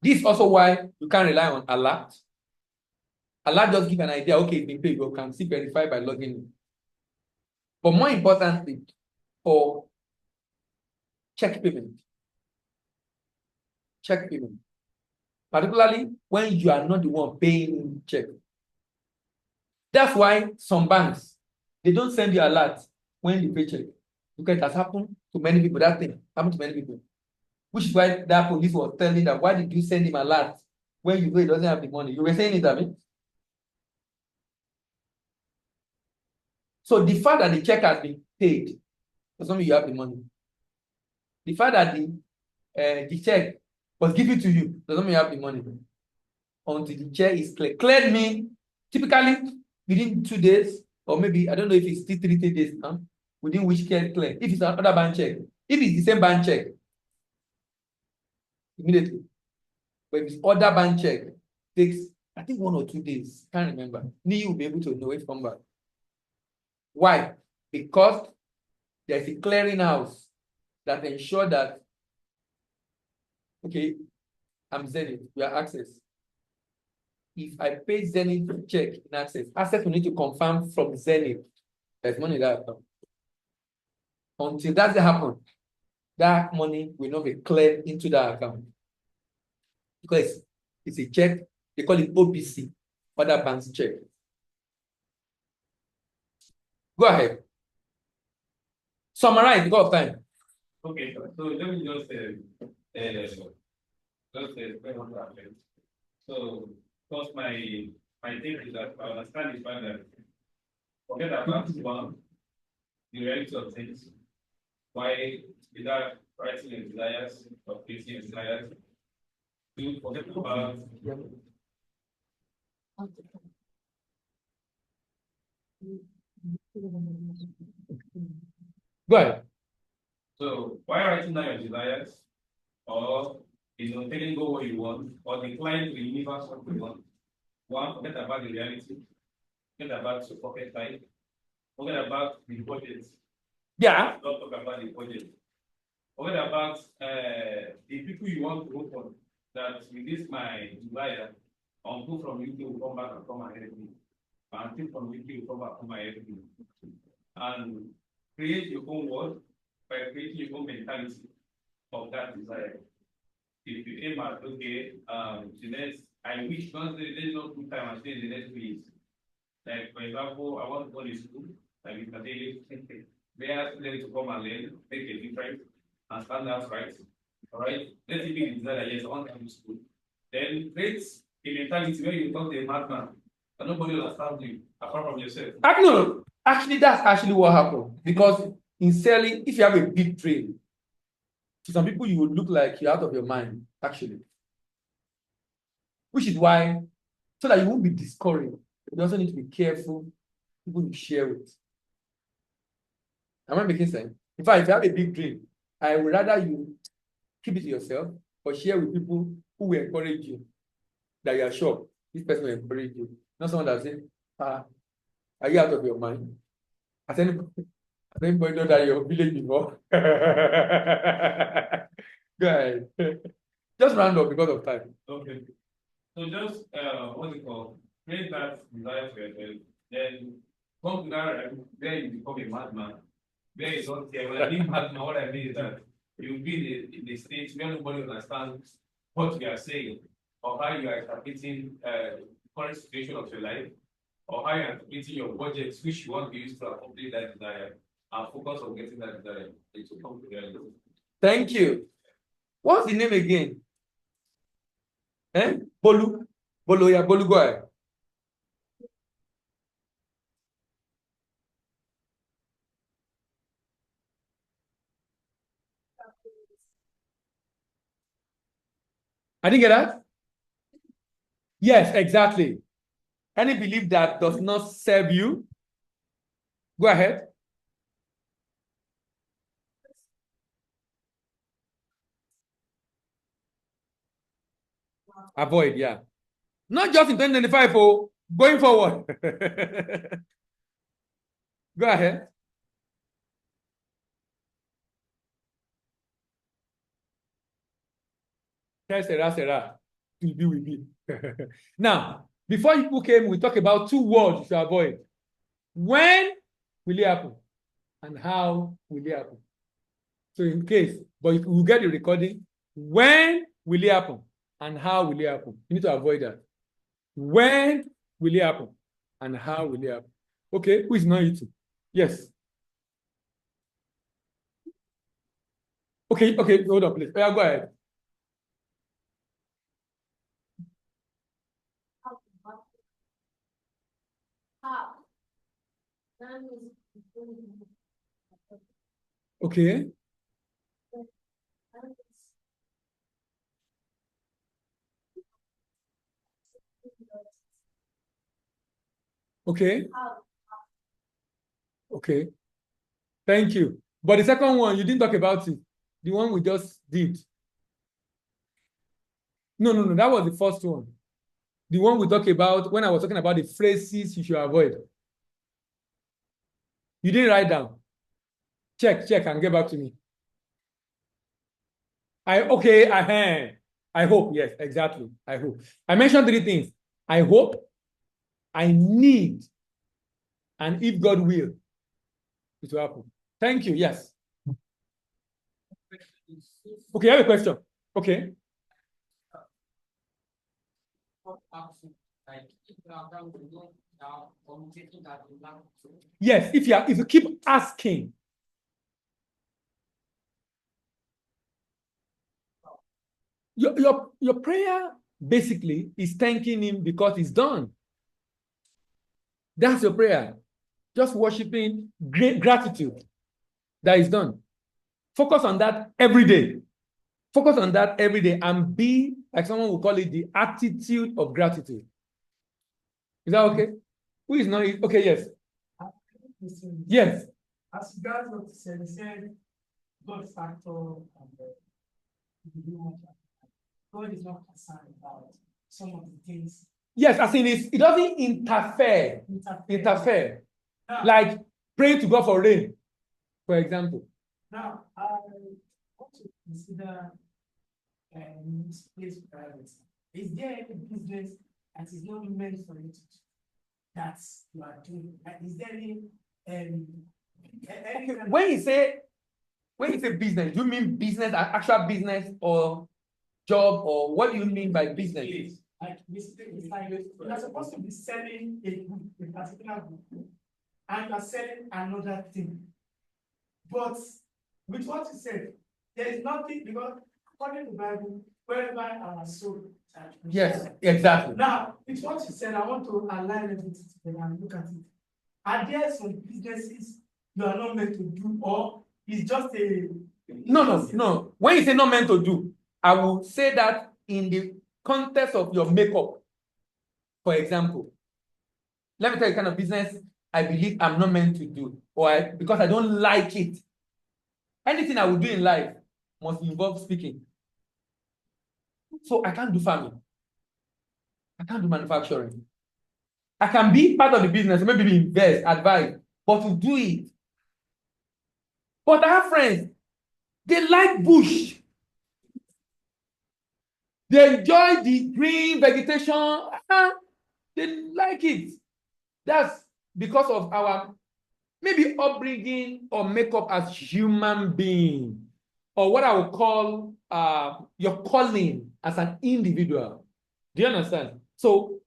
this is also why you can't rely on alert. Alert just give an idea, okay, it's been paid, you can see verify by logging in. But more importantly, for check payment. particularly when you are not the one paying check. That's why some banks, they don't send you alert when you pay check, because it has happened to many people. That thing happened to many people, which is why that police was telling that, why did you send him alert when you know he doesn't have the money? You were saying it, I mean. So the fact that the check has been paid doesn't mean you have the money. The fact that the check was given to you doesn't mean you have the money until the check is clear. Cleared mean typically within 2 days, or maybe I don't know if it's still 3 days now, within which can clear. If it's another bank check, if it's the same bank check, immediately. But if it's other bank check, takes I think 1 or 2 days. Can't remember. You will be able to know it come back. Why? Because there's a clearinghouse that ensure that, okay, I'm Zenith, we are Access. If I pay Zenith check in Access will need to confirm from Zenith there's money in that account. Until that happens, that money will not be cleared into that account. Because it's a check, they call it OBC, other banks check. Go ahead. Summarize, because of time. Okay, so let me just so because my thing is that I understand the fact that forget about one, the reality of things. Why without writing your desires or facing your desires, you forget about Go ahead. so why writing down your desires or telling go what you want or decline the universe what you want? One, forget about the reality, forget about your pocket time, forget about the budget. Yeah. Don't talk about the budget. Forget about the people you want to vote for. That with this my desire, uncle from UK will come back and come and help me. Until from UK will come back and come and help me. And create your own world by creating your own mentality of that desire. If you aim at okay, the next, I wish once there's no good time and stay in the next place. Like for example, I want to go to school, like we can say, where students to come and learn, make a difference, and stand out right. All right, let's say the desire, yes, I want to come to school. Then create a mentality where you talk to a madman, and nobody will understand you apart from yourself. No, actually, that's actually what happened. Because in selling, if you have a big dream, to some people you would look like you're out of your mind, actually. Which is why, so that you won't be discouraged, you also need to be careful people you share with. Am I making sense? In fact, if you have a big dream, I would rather you keep it to yourself or share with people who will encourage you, that you are sure this person will encourage you. Not someone that says, are you out of your mind? Has anybody know that your village before? Go ahead. Just round up because of time. Okay. So just what's it called? Create that desire for yourself, then come to that realm where you become a madman. Where you don't care. When I mean madman, what I mean is that you'll be in the state where nobody understands what you are saying or how you are interpreting the current situation of your life, or how you are interpreting your budget, which you want to use to accomplish that desire, and focus on getting that desire. It will come to reality. Thank you. What's the name again? Bolu. Bolu, yeah, Bolu, go ahead. I didn't get that. Yes, exactly. Any belief that does not serve you, go ahead. Avoid, yeah. Not just in 2025, going forward. Go ahead. Sarah, will be with me. Now, before you came, we talked about 2 words you should avoid. When will it happen? And how will it happen? So in case, but we'll get the recording. When will it happen? and how will it happen? You need to avoid that. When will it happen? And how will it happen? Okay, who is not eating? Yes. Okay, hold on, please. Yeah, go ahead. Okay. Okay. Okay. Thank you. But the second one, you didn't talk about it. The one we just did. No. That was the first one. The one we talked about when I was talking about the phrases you should avoid. You didn't write down. Check, and get back to me. I hope, yes, exactly. I hope. I mentioned 3 things. I hope, I need, and if God will, it will happen. Thank you. Yes. Okay, I have a question. Okay. Yes, if you keep asking. Your prayer basically is thanking him because it's done. That's your prayer. Just worshiping great gratitude that is done. Focus on that every day. Focus on that every day and be, like someone will call it, the attitude of gratitude. Is that okay? Who is not? Okay, yes. Yes. As regards what he said, God factor and God is not concerned about some of the things. Yes, as in it doesn't interfere. Now, like praying to God for rain, for example. Now, I want to consider this place private. Is there any business that is not meant for you to do that you are doing? Is there any okay, when you say business, do you mean business, actual business, or job, or what do you mean by business? Like it's like you're supposed to be selling a particular book, and you're selling another thing. But with what you said, there is nothing, because according to the Bible, wherever our soul. Yes, exactly. Now, with what you said, I want to align everything together and look at it. Are there some businesses you are not meant to do, or it's just a No. When you say not meant to do, I will say that in the context of your makeup, for example. Let me tell you the kind of business I believe I'm not meant to do, because I don't like it. Anything I will do in life must involve speaking. So I can't do farming. I can't do manufacturing. I can be part of the business, maybe invest, advise, but to do it. But I have friends, they like bush. They enjoy the green vegetation. They like it. That's because of our maybe upbringing or makeup as human being, or what I would call your calling as an individual. Do you understand? So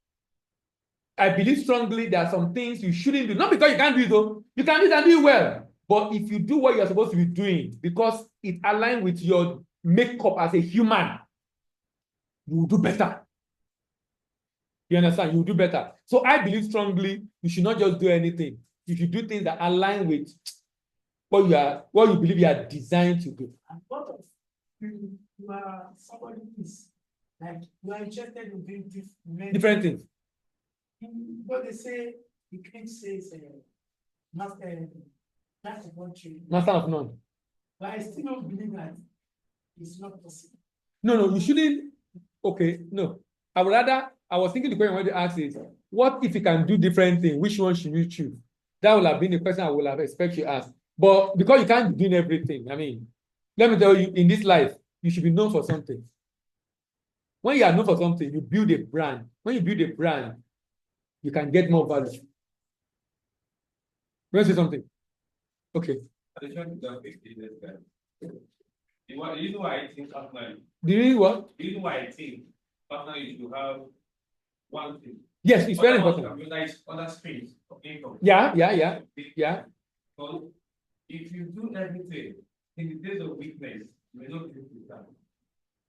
I believe strongly there are some things you shouldn't do, not because you can't do it though. You can do it and do it well. But if you do what you're supposed to be doing because it aligns with your makeup as a human, you will do better. You understand? You will do better. So I believe strongly you should not just do anything. You should do things that align with what you believe you are designed to do. And what of you are somebody who is like you are interested in doing Different things. What they say, you can't say it's that's one tree. Master of none. But I still don't believe that it's not possible. No, you shouldn't. Okay, no. I was thinking the question I wanted to ask is, what if you can do different things? Which one should you choose? That would have been the question I would have expected you to ask. But because you can't do everything, I mean, let me tell you, in this life, you should be known for something. When you are known for something, you build a brand. When you build a brand, you can get more value. You want to say something? Okay. The reason why I think personally. The reason what? The reason why I think Personally, you have one thing. Yes, it's very Other ones important. can realize other streams of income. Yeah. So if you do everything in the days of weakness, you may not be able to stand.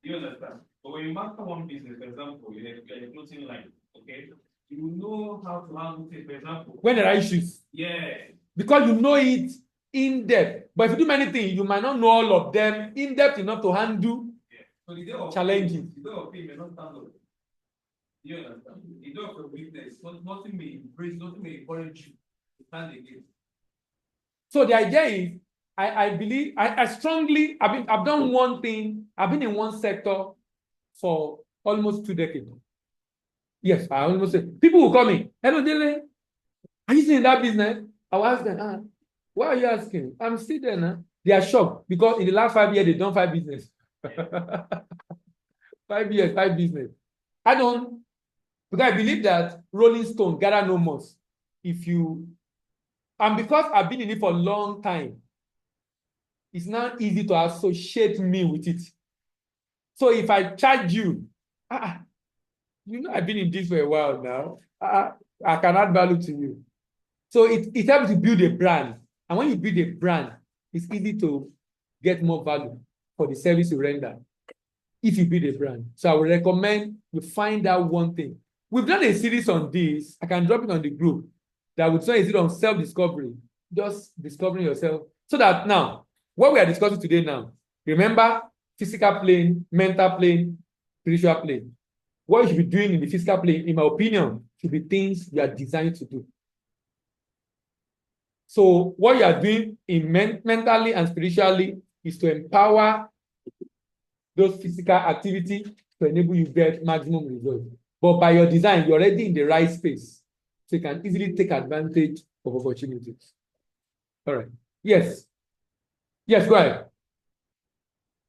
You understand? But when you master one business, for example, you're a clothing line, okay? You know how to handle it, for example. When there are issues, Yeah. because you know it in depth. But if you do many things, you might not know all of them in depth enough to handle So the day of challenges. pain, the day of pain may not stand up. You understand? The day of your weakness, nothing may embrace, nothing may encourage you to stand against. So the idea is, I believe, I strongly, I've done one thing. I've been in one sector for almost 2 decades. Yes, I almost say people will call me. Hello, Dele. Are you still in that business? I will ask them, why are you asking? I'm still there now. They are shocked because in the last 5 years, they've done 5 business. 5 years, 5 business. I don't, because I believe that Rolling Stone gather no moss. And because I've been in it for a long time, it's not easy to associate me with it. So if I charge you, I've been in this for a while now. I can add value to you. So it helps to build a brand. And when you build a brand, it's easy to get more value for the service you render if you build a brand. So I would recommend you find out one thing. We've done a series on this. I can drop it on the group. That would say is it on self-discovery. Just discovering yourself. So that now, what we are discussing today now, remember physical plane, mental plane, spiritual plane. What you should be doing in the physical plane, in my opinion, should be things you are designed to do. So what you are doing in mentally and spiritually is to empower those physical activities to enable you get maximum results. But by your design, you're already in the right space. So you can easily take advantage of opportunities. All right. Yes. Yes, go ahead.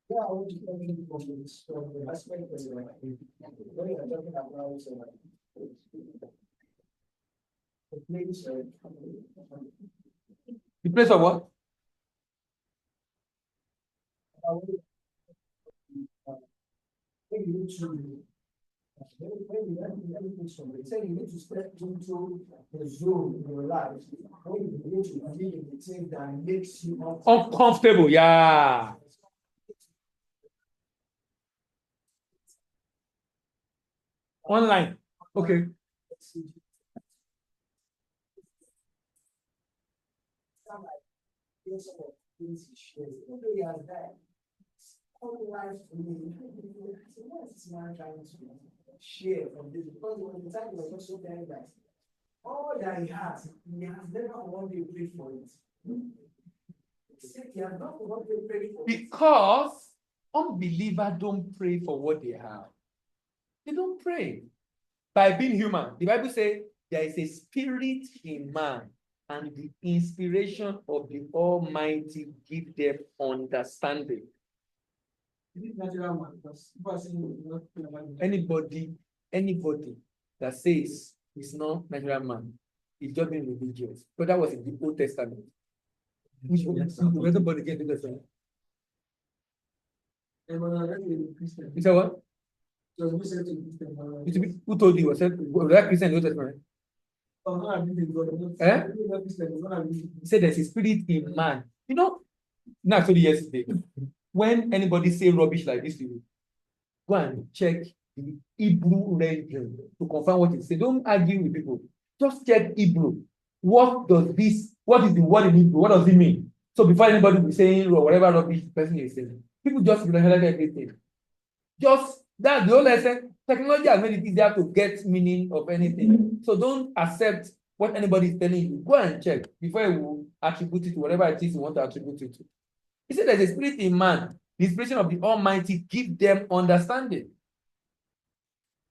Yeah, I want to come in from this from the aspect of when you're talking about the place The place of what? when you need to when you have somebody say you need to step into the zone in your life when you need to be in the thing that makes you Uncomfortable, yeah. Online. Okay. Share from this because when the time was also very nice. All that he has never one day prayed for it. He has not one day prayed for it. Because unbelievers don't pray for what they have. They don't pray. By being human, the Bible says there is a spirit in man, and the inspiration of the Almighty give them understanding. Anybody that says he's not natural man is just being religious. But that was in the Old Testament. Which everybody get to the same. You said what? Who told you? Was that Christian in the Old Testament? He said there's a spirit in man. You know, naturally yesterday, when anybody say rubbish like this to you, go and check the Hebrew rendering to confirm what it says. Don't argue with people. Just check Hebrew. What is the word in Hebrew? What does it mean? So before anybody be saying or whatever rubbish the person is saying, people just realize everything. Just that's the whole lesson. Technology has made it easier to get meaning of anything. So don't accept what anybody is telling you. Go and check before you attribute it to whatever it is you want to attribute it to. He said there's a spirit in man. The inspiration of the Almighty give them understanding.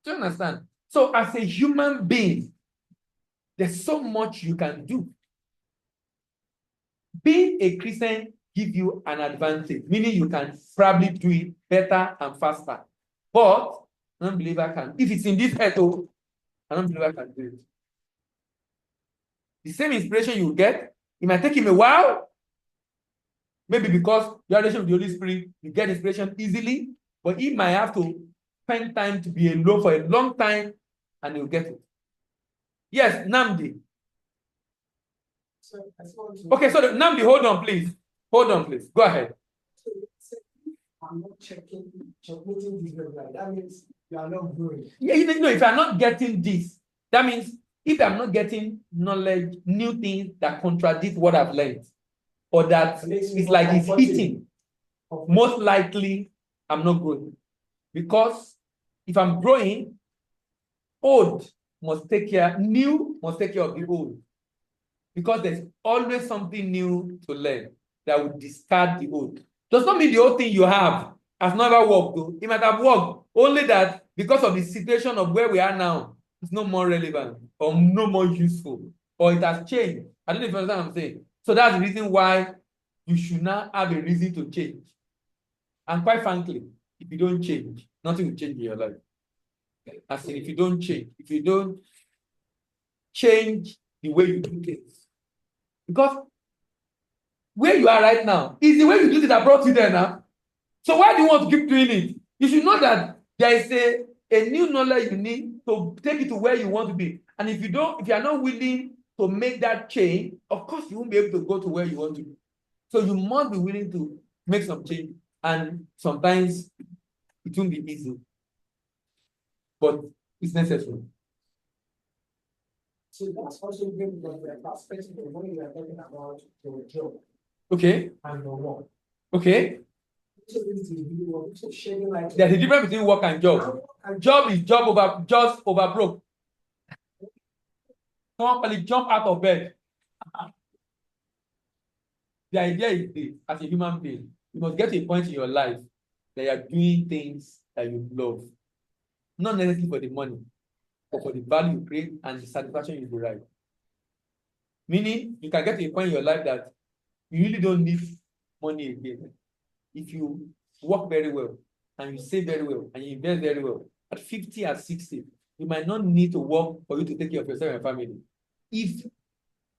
Do you understand? So as a human being, there's so much you can do. Being a Christian gives you an advantage, meaning you can probably do it better and faster. But an unbeliever can. If it's in this earth, an unbeliever can do it. The same inspiration you get, it might take him a while. Maybe because you are related with the Holy Spirit, you get inspiration easily, but he might have to spend time to be alone for a long time and you'll get it. Yes, Namdi. So I just want to. Okay, so Namdi, hold on, please. Hold on, please. Go ahead. So I'm not checking this website. That means you are not growing. Yeah, you know, if I'm not getting this, that means if I'm not getting knowledge, new things that contradict what I've learned, or that it's like it's hitting, most likely I'm not growing. Because if I'm growing, old must take care, new must take care of the old. Because there's always something new to learn that will discard the old. Does not mean the old thing you have has never worked, though. It might have worked, only that because of the situation of where we are now, it's no more relevant or no more useful, or it has changed. I don't know if you understand what I'm saying. So that's the reason why you should not have a reason to change. And quite frankly, if you don't change, nothing will change in your life. As in, if you don't change the way you do things. Because where you are right now is the way you do it that brought you there now. So why do you want to keep doing it? You should know that there is a new knowledge you need to take it to where you want to be. And if you are not willing to make that change, of course you won't be able to go to where you want to be. So you must be willing to make some change. And sometimes it won't be easy, but it's necessary. So that's also good because the perspective of when you are talking about your job. Okay. And your work. Okay. So this is video, so shedding light. There's a difference between work and job. Job is just over broke. Someone can jump out of bed. The idea is this: as a human being, you must get to a point in your life that you are doing things that you love, not necessarily for the money, but for the value you create and the satisfaction you derive. Meaning, you can get to a point in your life that you really don't need money again. If you work very well and you save very well and you invest very well, at 50 or 60, you might not need to work for you to take care of yourself and family. If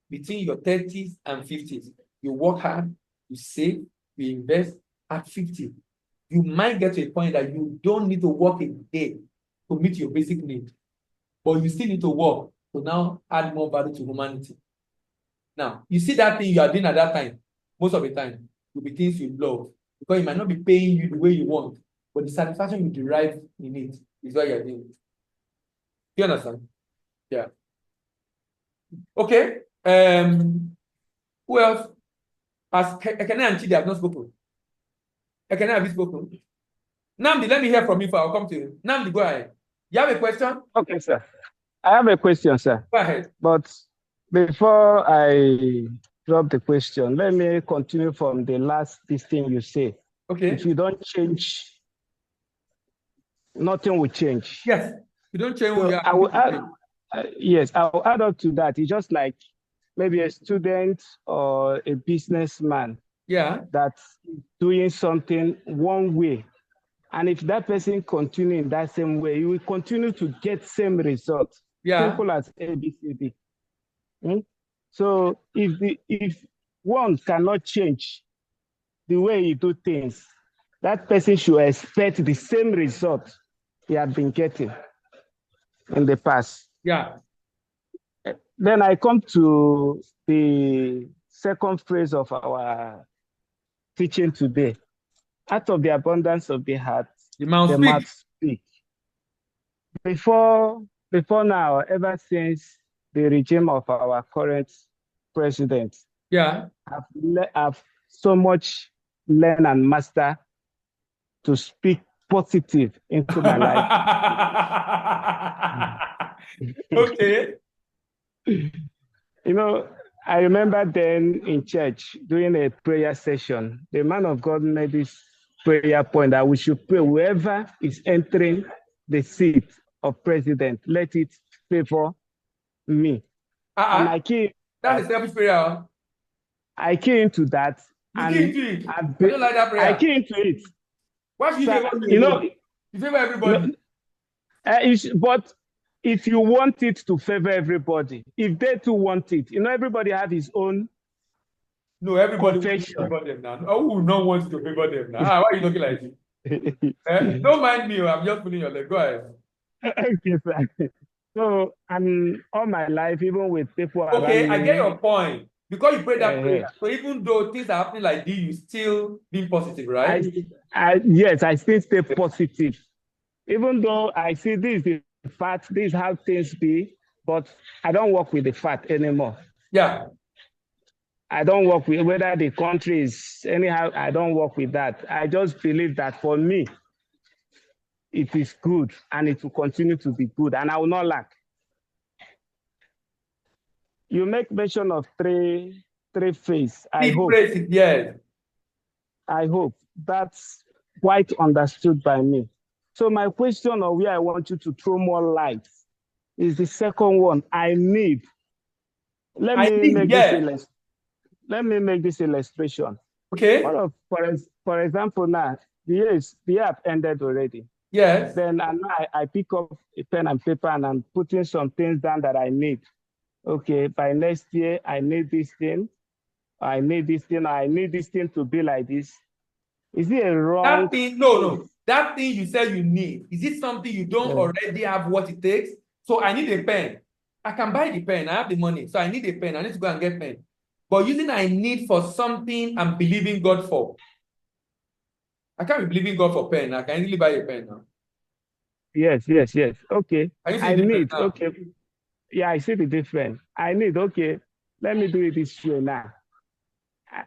between your 30s and 50s, you work hard, you save, you invest, at 50, you might get to a point that you don't need to work a day to meet your basic need, but you still need to work to now add more value to humanity. Now, you see that thing you are doing at that time, most of the time, will be things you love, because it might not be paying you the way you want, but the satisfaction you derive in it is what you're doing. You understand? Yeah. Okay. Who else? As Ekene and Chidi have not spoken. Ekene, have you spoken? Namdi, let me hear from you before I'll come to you. Namdi, go ahead. You have a question? Okay, sir. I have a question, sir. Go ahead. But before I drop the question, let me continue from the last thing you say. Okay. If you don't change, nothing will change. Yes. You don't change. So I will add, yes, I will add up to that. It's just like maybe a student or a businessman. Yeah. That's doing something one way. And if that person continue in that same way, you will continue to get same results. Yeah. Simple as ABCD. So if one cannot change the way you do things, that person should expect the same result he had been getting in the past. Yeah. Then I come to the second phrase of our teaching today. Out of the abundance of the heart, the mouth speak. Before now, ever since the regime of our current president, yeah, I've so much learned and mastered to speak positive into my life. Okay. You know, I remember then in church during a prayer session, the man of God made this prayer point that we should pray whoever is entering the seat of president, let it favor me. And I came. That's a selfish prayer. I came into that. You came into it. I don't like that prayer. I came into it. Why should you favor me? You favor everybody. But if you want it to favor everybody, if they too want it, everybody have his own. No, everybody wants to favor them now. Who would not want to favor them now? Why are you looking like this? Don't mind me, I'm just pulling your leg. Go ahead. Okay, sir. So, and all my life, even with people Okay, around I get me, your point. Because you prayed that uh, prayer. So even though things are happening like this, you still being positive, right? yes, I still stay positive. Even though I see this is the fact, this is how things be, but I don't work with the fact anymore. Yeah. I don't work with whether the country is anyhow, I don't work with that. I just believe that for me, it is good and it will continue to be good and I will not lack. You make mention of three phases. I hope Yes. that's quite understood by me. So my question or where I want you to throw more light is the second one. I need. Let me make this illustration. Okay. For example, now the year have ended already. Yes. Then I pick up a pen and paper and I'm putting some things down that I need. Okay, by next year I need this thing. I need this thing. I need this thing to be like this. Is it a wrong? That thing, no. That thing you said you need, is it something you don't already have what it takes? So I need a pen. I can buy the pen. I have the money. So I need a pen. I need to go and get pen. But using I need for something I'm believing God for. I can't be believing God for pen. I can easily buy a pen now. Yes. Okay. I need. Now? Okay. Yeah, I see the difference. I need. Okay. Let me do it this way now.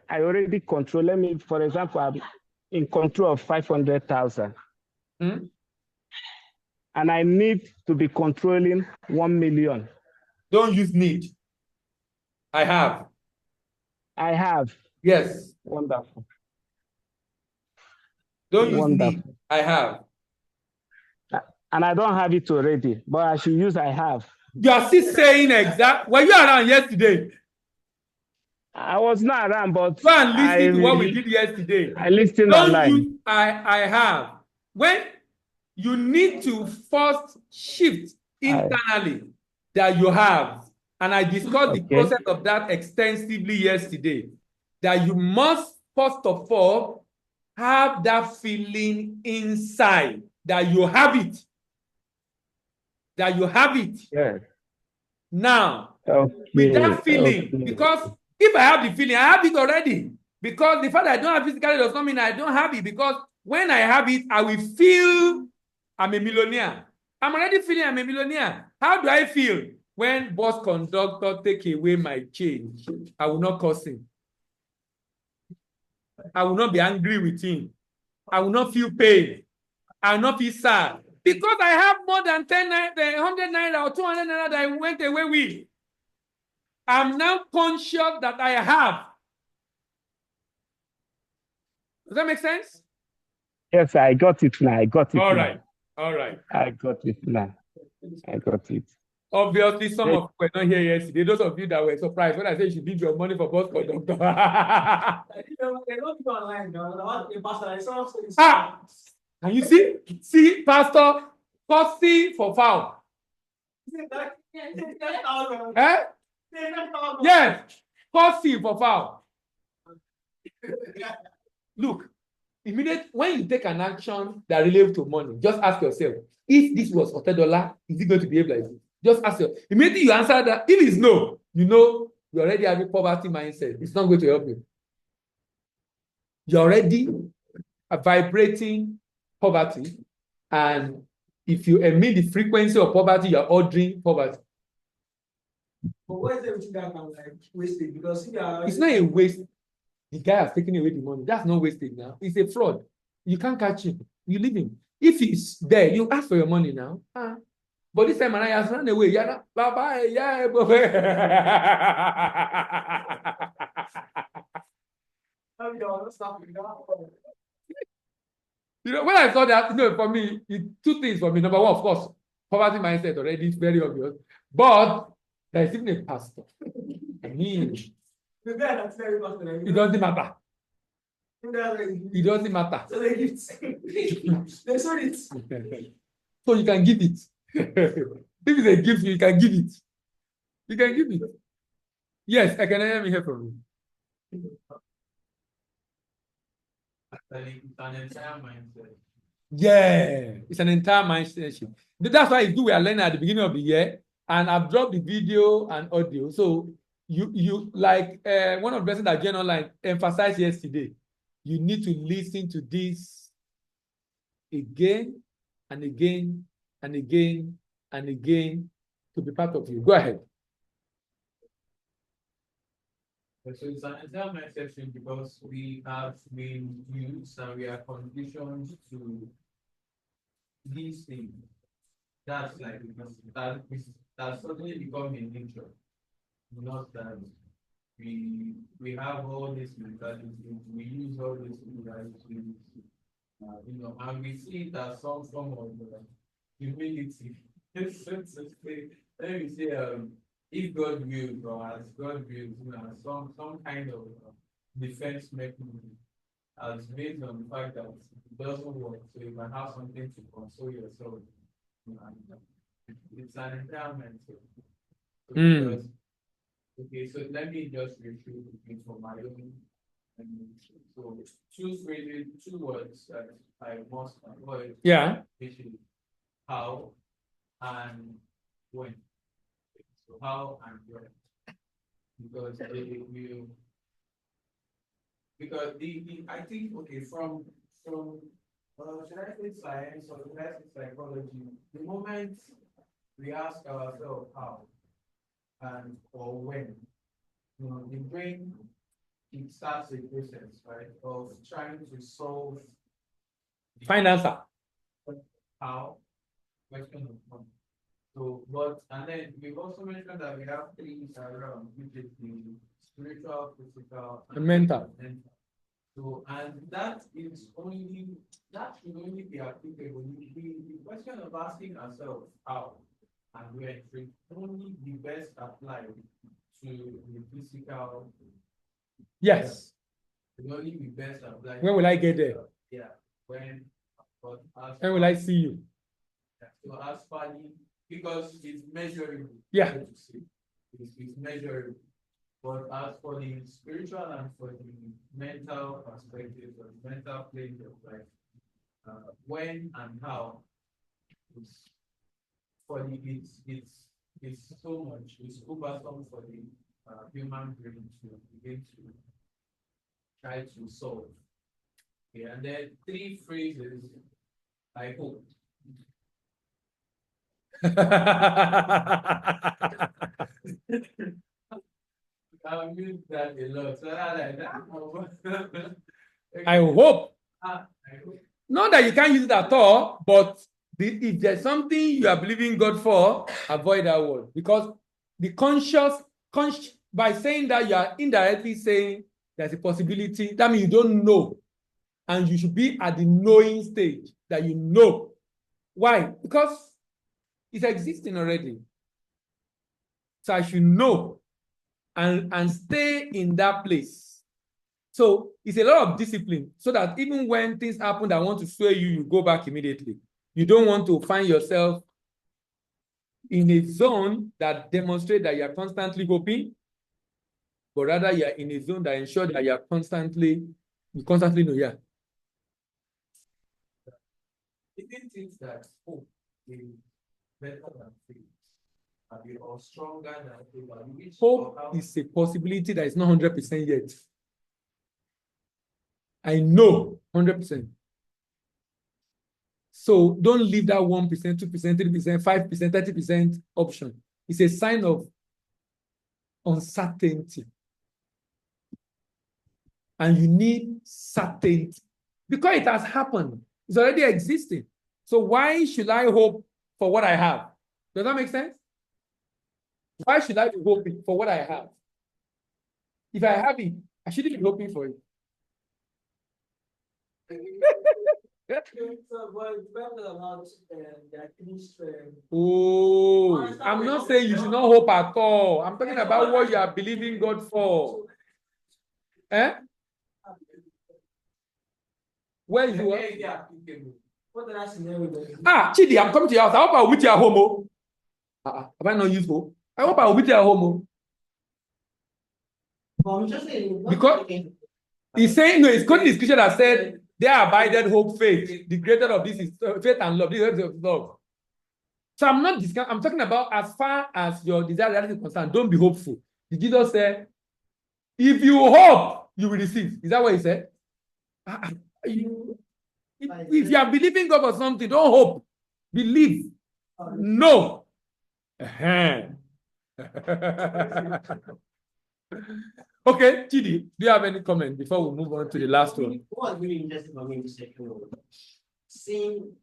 I already control. Let me, for example, I'm in control of 500,000. And I need to be controlling 1 million. Don't use need. I have. Yes. Wonderful. Don't use need. I have. And I don't have it already, but I should use I have. You are still saying exact. Were you around yesterday? I was not around, but go and listen to what we did yesterday. I listened Don't online. use I have. When you need to first shift internally that you have, and I discussed the process of that extensively yesterday, that you must first of all have that feeling inside that you have it. That you have it. Yes. Now, with that feeling, because if I have the feeling, I have it already. Because the fact that I don't have physically does not mean I don't have it. Because when I have it, I will feel I'm a millionaire. I'm already feeling I'm a millionaire. How do I feel? When bus conductor take away my change, I will not curse him. I will not be angry with him. I will not feel pain. I will not feel sad. Because I have more than 100 naira or 200 naira that I went away with. I'm now conscious that I have. Does that make sense? Yes, I got it now. All right. I got it now. Obviously, some of you were not here yesterday. Those of you that were surprised when I said you should leave your money for bus conductor. Can you see? See, Pastor, coffee for foul. Yes, coffee for foul. Look, when you take an action that relates to money, just ask yourself, if this was $40, is it going to behave like this? Just ask yourself. Immediately you answer that. If it's no, you know you already have a poverty mindset. It's not going to help you. You're already vibrating poverty, and if you emit the frequency of poverty, you're ordering poverty. But why is everything that kind of like wasted? Because it's not a waste. The guy has taken away the money. That's not wasted now. It's a fraud. You can't catch him. You leave him. If he's there, you ask for your money now. But this time I has run away. Yeah, bye-bye. Yeah, you know, when I saw that, for me, two things for me. Number one, of course, poverty mindset already is very obvious. But there is even a pastor. I mean, it doesn't matter. It doesn't matter. So they give it. They sold it. So you can give it. If it's a gift, you can give it. You can give it. Yes, I can hear me here from you. Like, it's an entire mindset. Yeah, it's an entire mindset shift. That's why we are learning at the beginning of the year, and I've dropped the video and audio. So you like one of the persons that Jen Online emphasized yesterday. You need to listen to this again and again and again and again to be part of you. Go ahead. So it's an entire mindset shift because we have been used and we are conditioned to these things. That's like that's suddenly become a nature. Not that we have all this mentality, we use all this mentality, and we see it as some form of humility. Let me say, if God wills or as God wills, some kind of defense mechanism as based on the fact that it doesn't work, so you can have something to console yourself. It's an environment. Mm. Okay, so let me just review it for my own. So two words that I must avoid. Yeah. Which is how and when. So how and when. Because they will. Because I think from should I say science or should I say psychology, the moment we ask ourselves how and or when, the brain it starts a process, right, of trying to solve Find answer. how question of when. So, and then we've also mentioned that we have three around, which is the spiritual, physical, And mental. So, and that should only be applicable. The question of asking ourselves how and when should only be best applied to the physical. Yes. Should only be best applied. When will I get there? Yeah. When will I see you? So as far because it's measurable. Yeah. It's measurable. But as for the spiritual and for the mental perspective or the mental plane of life, when and how it's for the it's so much, it's cumbersome for the human brain to begin to try to solve. Okay, and then three phrases I hope. I've used that a lot. So I hope. I hope. Not that you can't use it at all, but if there's something you are believing God for, avoid that word. Because the conscious by saying that, you are indirectly saying there's a possibility. That means you don't know. And you should be at the knowing stage that you know. Why? Because it's existing already. So I should know and stay in that place. So it's a lot of discipline so that even when things happen that want to sway you, you go back immediately. You don't want to find yourself in a zone that demonstrates that you are constantly hoping, but rather you are in a zone that ensures that you constantly know, yeah. It thinks that hope is better than faith. Or stronger than faith. Hope is a possibility that is not 100% yet. I know 100%. So don't leave that 1%, 2%, 3%, 5%, 30% option. It's a sign of uncertainty. And you need certainty. Because it has happened. It's already existing. So why should I hope for what I have? Does that make sense? Why should I be hoping for what I have? If I have it, I shouldn't be hoping for it. Oh, I'm not saying you should not hope at all. I'm talking about what you are believing God for. Eh? Where is it? Chidi, I'm coming to your house. I hope I'll meet you at home. Have I not used home? I hope I'll meet you at home. Because he's saying, no, it's quoting the scripture that said, There abided hope, faith. The greater of this is faith and love. This is love. So I'm not discounting. I'm talking about as far as your desire reality is concerned. Don't be hopeful. Did Jesus say, if you hope, you will receive? Is that what he said? If you are believing God for something, don't hope. Believe. No. Okay, Chidi, do you have any comment before we move on to the last one? What was really interesting for me in the second one, seeing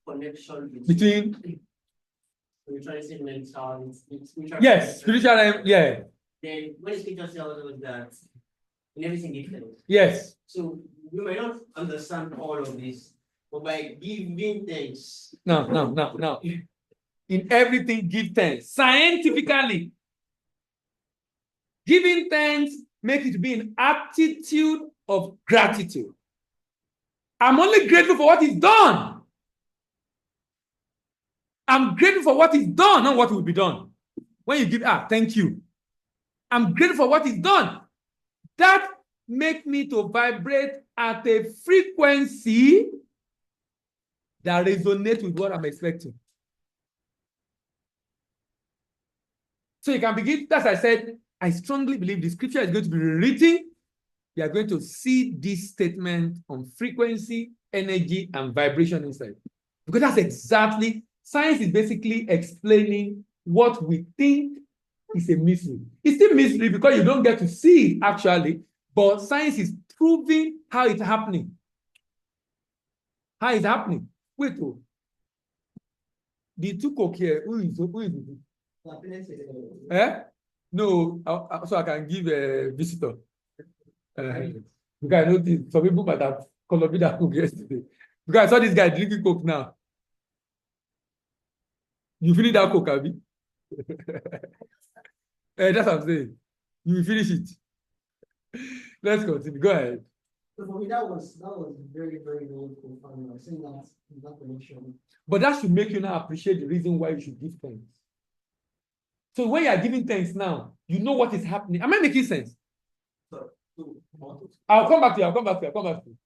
connection Between spirituality and mental. yes, spiritual, yeah, Then when the scripture tells us that in everything give thanks. yes. So we may not understand all of this, but by giving thanks, No. In everything, give thanks. Scientifically, giving thanks make it be an attitude of gratitude. I'm only grateful for what is done. I'm grateful for what is done, not what will be done. When you give, thank you. I'm grateful for what is done. That makes me to vibrate at a frequency that resonates with what I'm expecting. So you can begin, as I said, I strongly believe the scripture is going to be rewritten. You are going to see this statement on frequency, energy, and vibration inside. Because that's exactly, science is basically explaining what we think is a mystery. It's still mystery because you don't get to see it actually, but science is proving how it's happening. How it's happening. Wait, the two cook here, who is it? No, so I can give a visitor. Because I noticed some people might have called me that cook yesterday. Because I saw this guy drinking coke now. You finish that coke, Abi? That's what I'm saying. You will finish it. Let's continue. Go ahead. So for me, that was very, very, very profound. I think that connection. But that should make you now appreciate the reason why you should give thanks. So when you are giving thanks now, you know what is happening. Am I making sense? I'll come back to you.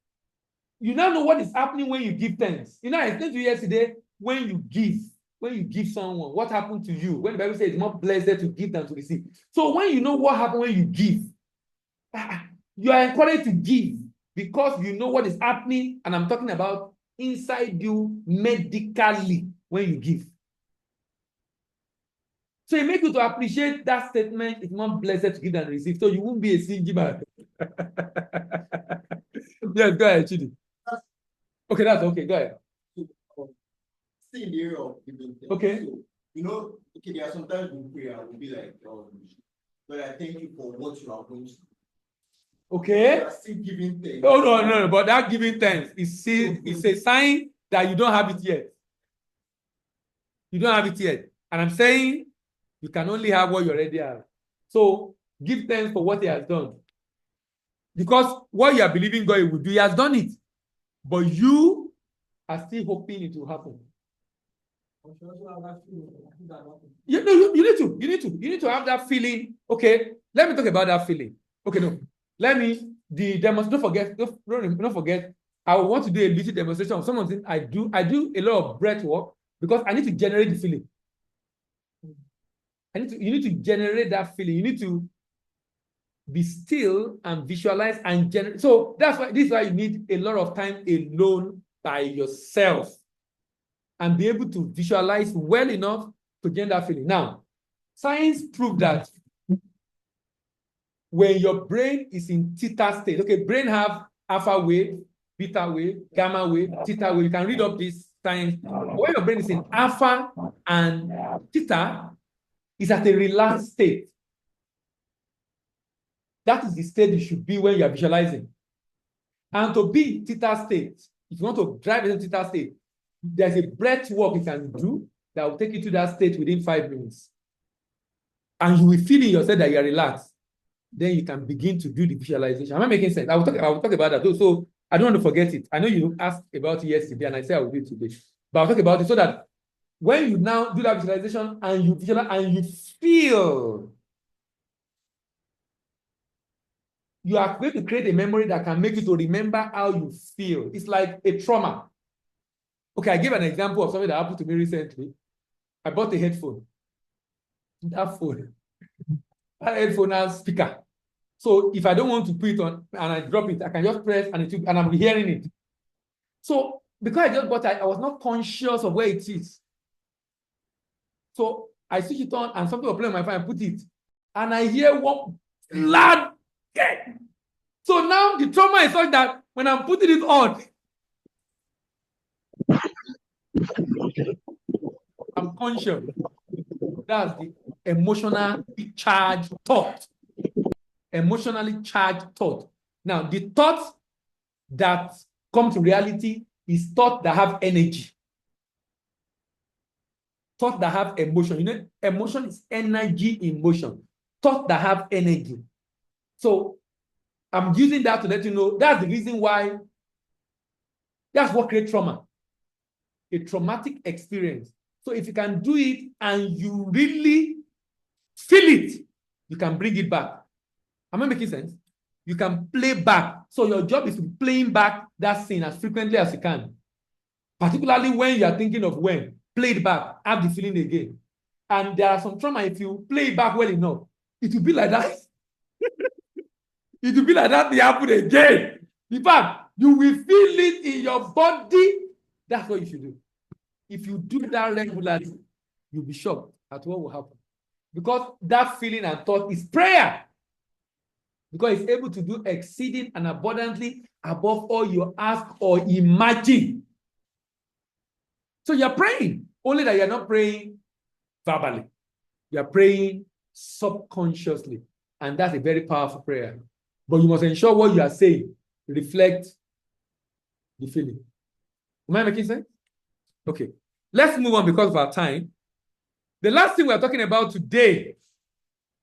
You now know what is happening when you give thanks. You know, I explained to you yesterday, when you give someone, what happened to you? When the Bible says it's more blessed to give than to receive. So when you know what happened when you give, you are encouraged to give because you know what is happening, and I'm talking about inside you medically when you give. So it makes you to appreciate that statement. It's more blessed to give than receive. So you won't be a stingy man. Yes, go ahead, Chidi. Okay, that's okay. Go ahead. Still in the area of giving thanks. Okay. So, you know, okay, there are sometimes we pray and we'll be like, but I thank you for what you have done. Okay. You are still giving thanks. Oh, no, but that giving thanks is a sign that you don't have it yet. You don't have it yet. And I'm saying you can only have what you already have. So give thanks for what he has done. Because what you are believing God will do, he has done it. But you are still hoping it will happen. You need to have that feeling. Okay, let me talk about that feeling. Okay, no. Don't forget. I want to do a little demonstration of something I do a lot of breath work because I need to generate the feeling. You need to generate that feeling. You need to be still and visualize and generate. So this is why you need a lot of time alone by yourself and be able to visualize well enough to get that feeling. Now, science proved that when your brain is in theta state, okay, brain have alpha wave, beta wave, gamma wave, theta wave. You can read up this science. When your brain is in alpha and theta, it's at a relaxed state. That is the state you should be when you are visualizing. And to be in theta state, if you want to drive into theta state, there's a breath work you can do that will take you to that state within 5 minutes. And you will feel in yourself that you are relaxed. Then you can begin to do the visualization. Am I making sense? I will talk about that. So I don't want to forget it. I know you asked about it yesterday, and I said I will do it today. But I'll talk about it so that when you now do that visualization and you visualize and you feel you are going to create a memory that can make you to remember how you feel. It's like a trauma. Okay, I give an example of something that happened to me recently. I bought a headphone. That headphone has speaker. So if I don't want to put it on and I drop it, I can just press and I'm hearing it. So because I just bought it, I was not conscious of where it is. So I switch it on and something will play on my phone, I put it. And I hear one loud. So now the trauma is such that when I'm putting it on, I'm conscious. That's the emotionally charged thought. Emotionally charged thought. Now, the thoughts that come to reality is thoughts that have energy. Thoughts that have emotion. You know, emotion is energy in motion. Thoughts that have energy. So I'm using that to let you know that's the reason why that's what creates trauma. A traumatic experience. So if you can do it and you really feel it, you can bring it back. Am I making sense? You can play back. So your job is to be playing back that scene as frequently as you can. Particularly when you are thinking of when. Play it back. Have the feeling again. And there are some trauma, if you play it back well enough, it will be like that. It will be like that they happen again. In fact, you will feel it in your body. That's what you should do. If you do that regularly, you'll be shocked at what will happen. Because that feeling and thought is prayer. Because it's able to do exceeding and abundantly above all you ask or imagine. So you're praying, only that you're not praying verbally. You're praying subconsciously. And that's a very powerful prayer. But you must ensure what you are saying reflects the feeling. Am I making sense? Okay. Let's move on because of our time. The last thing we're talking about today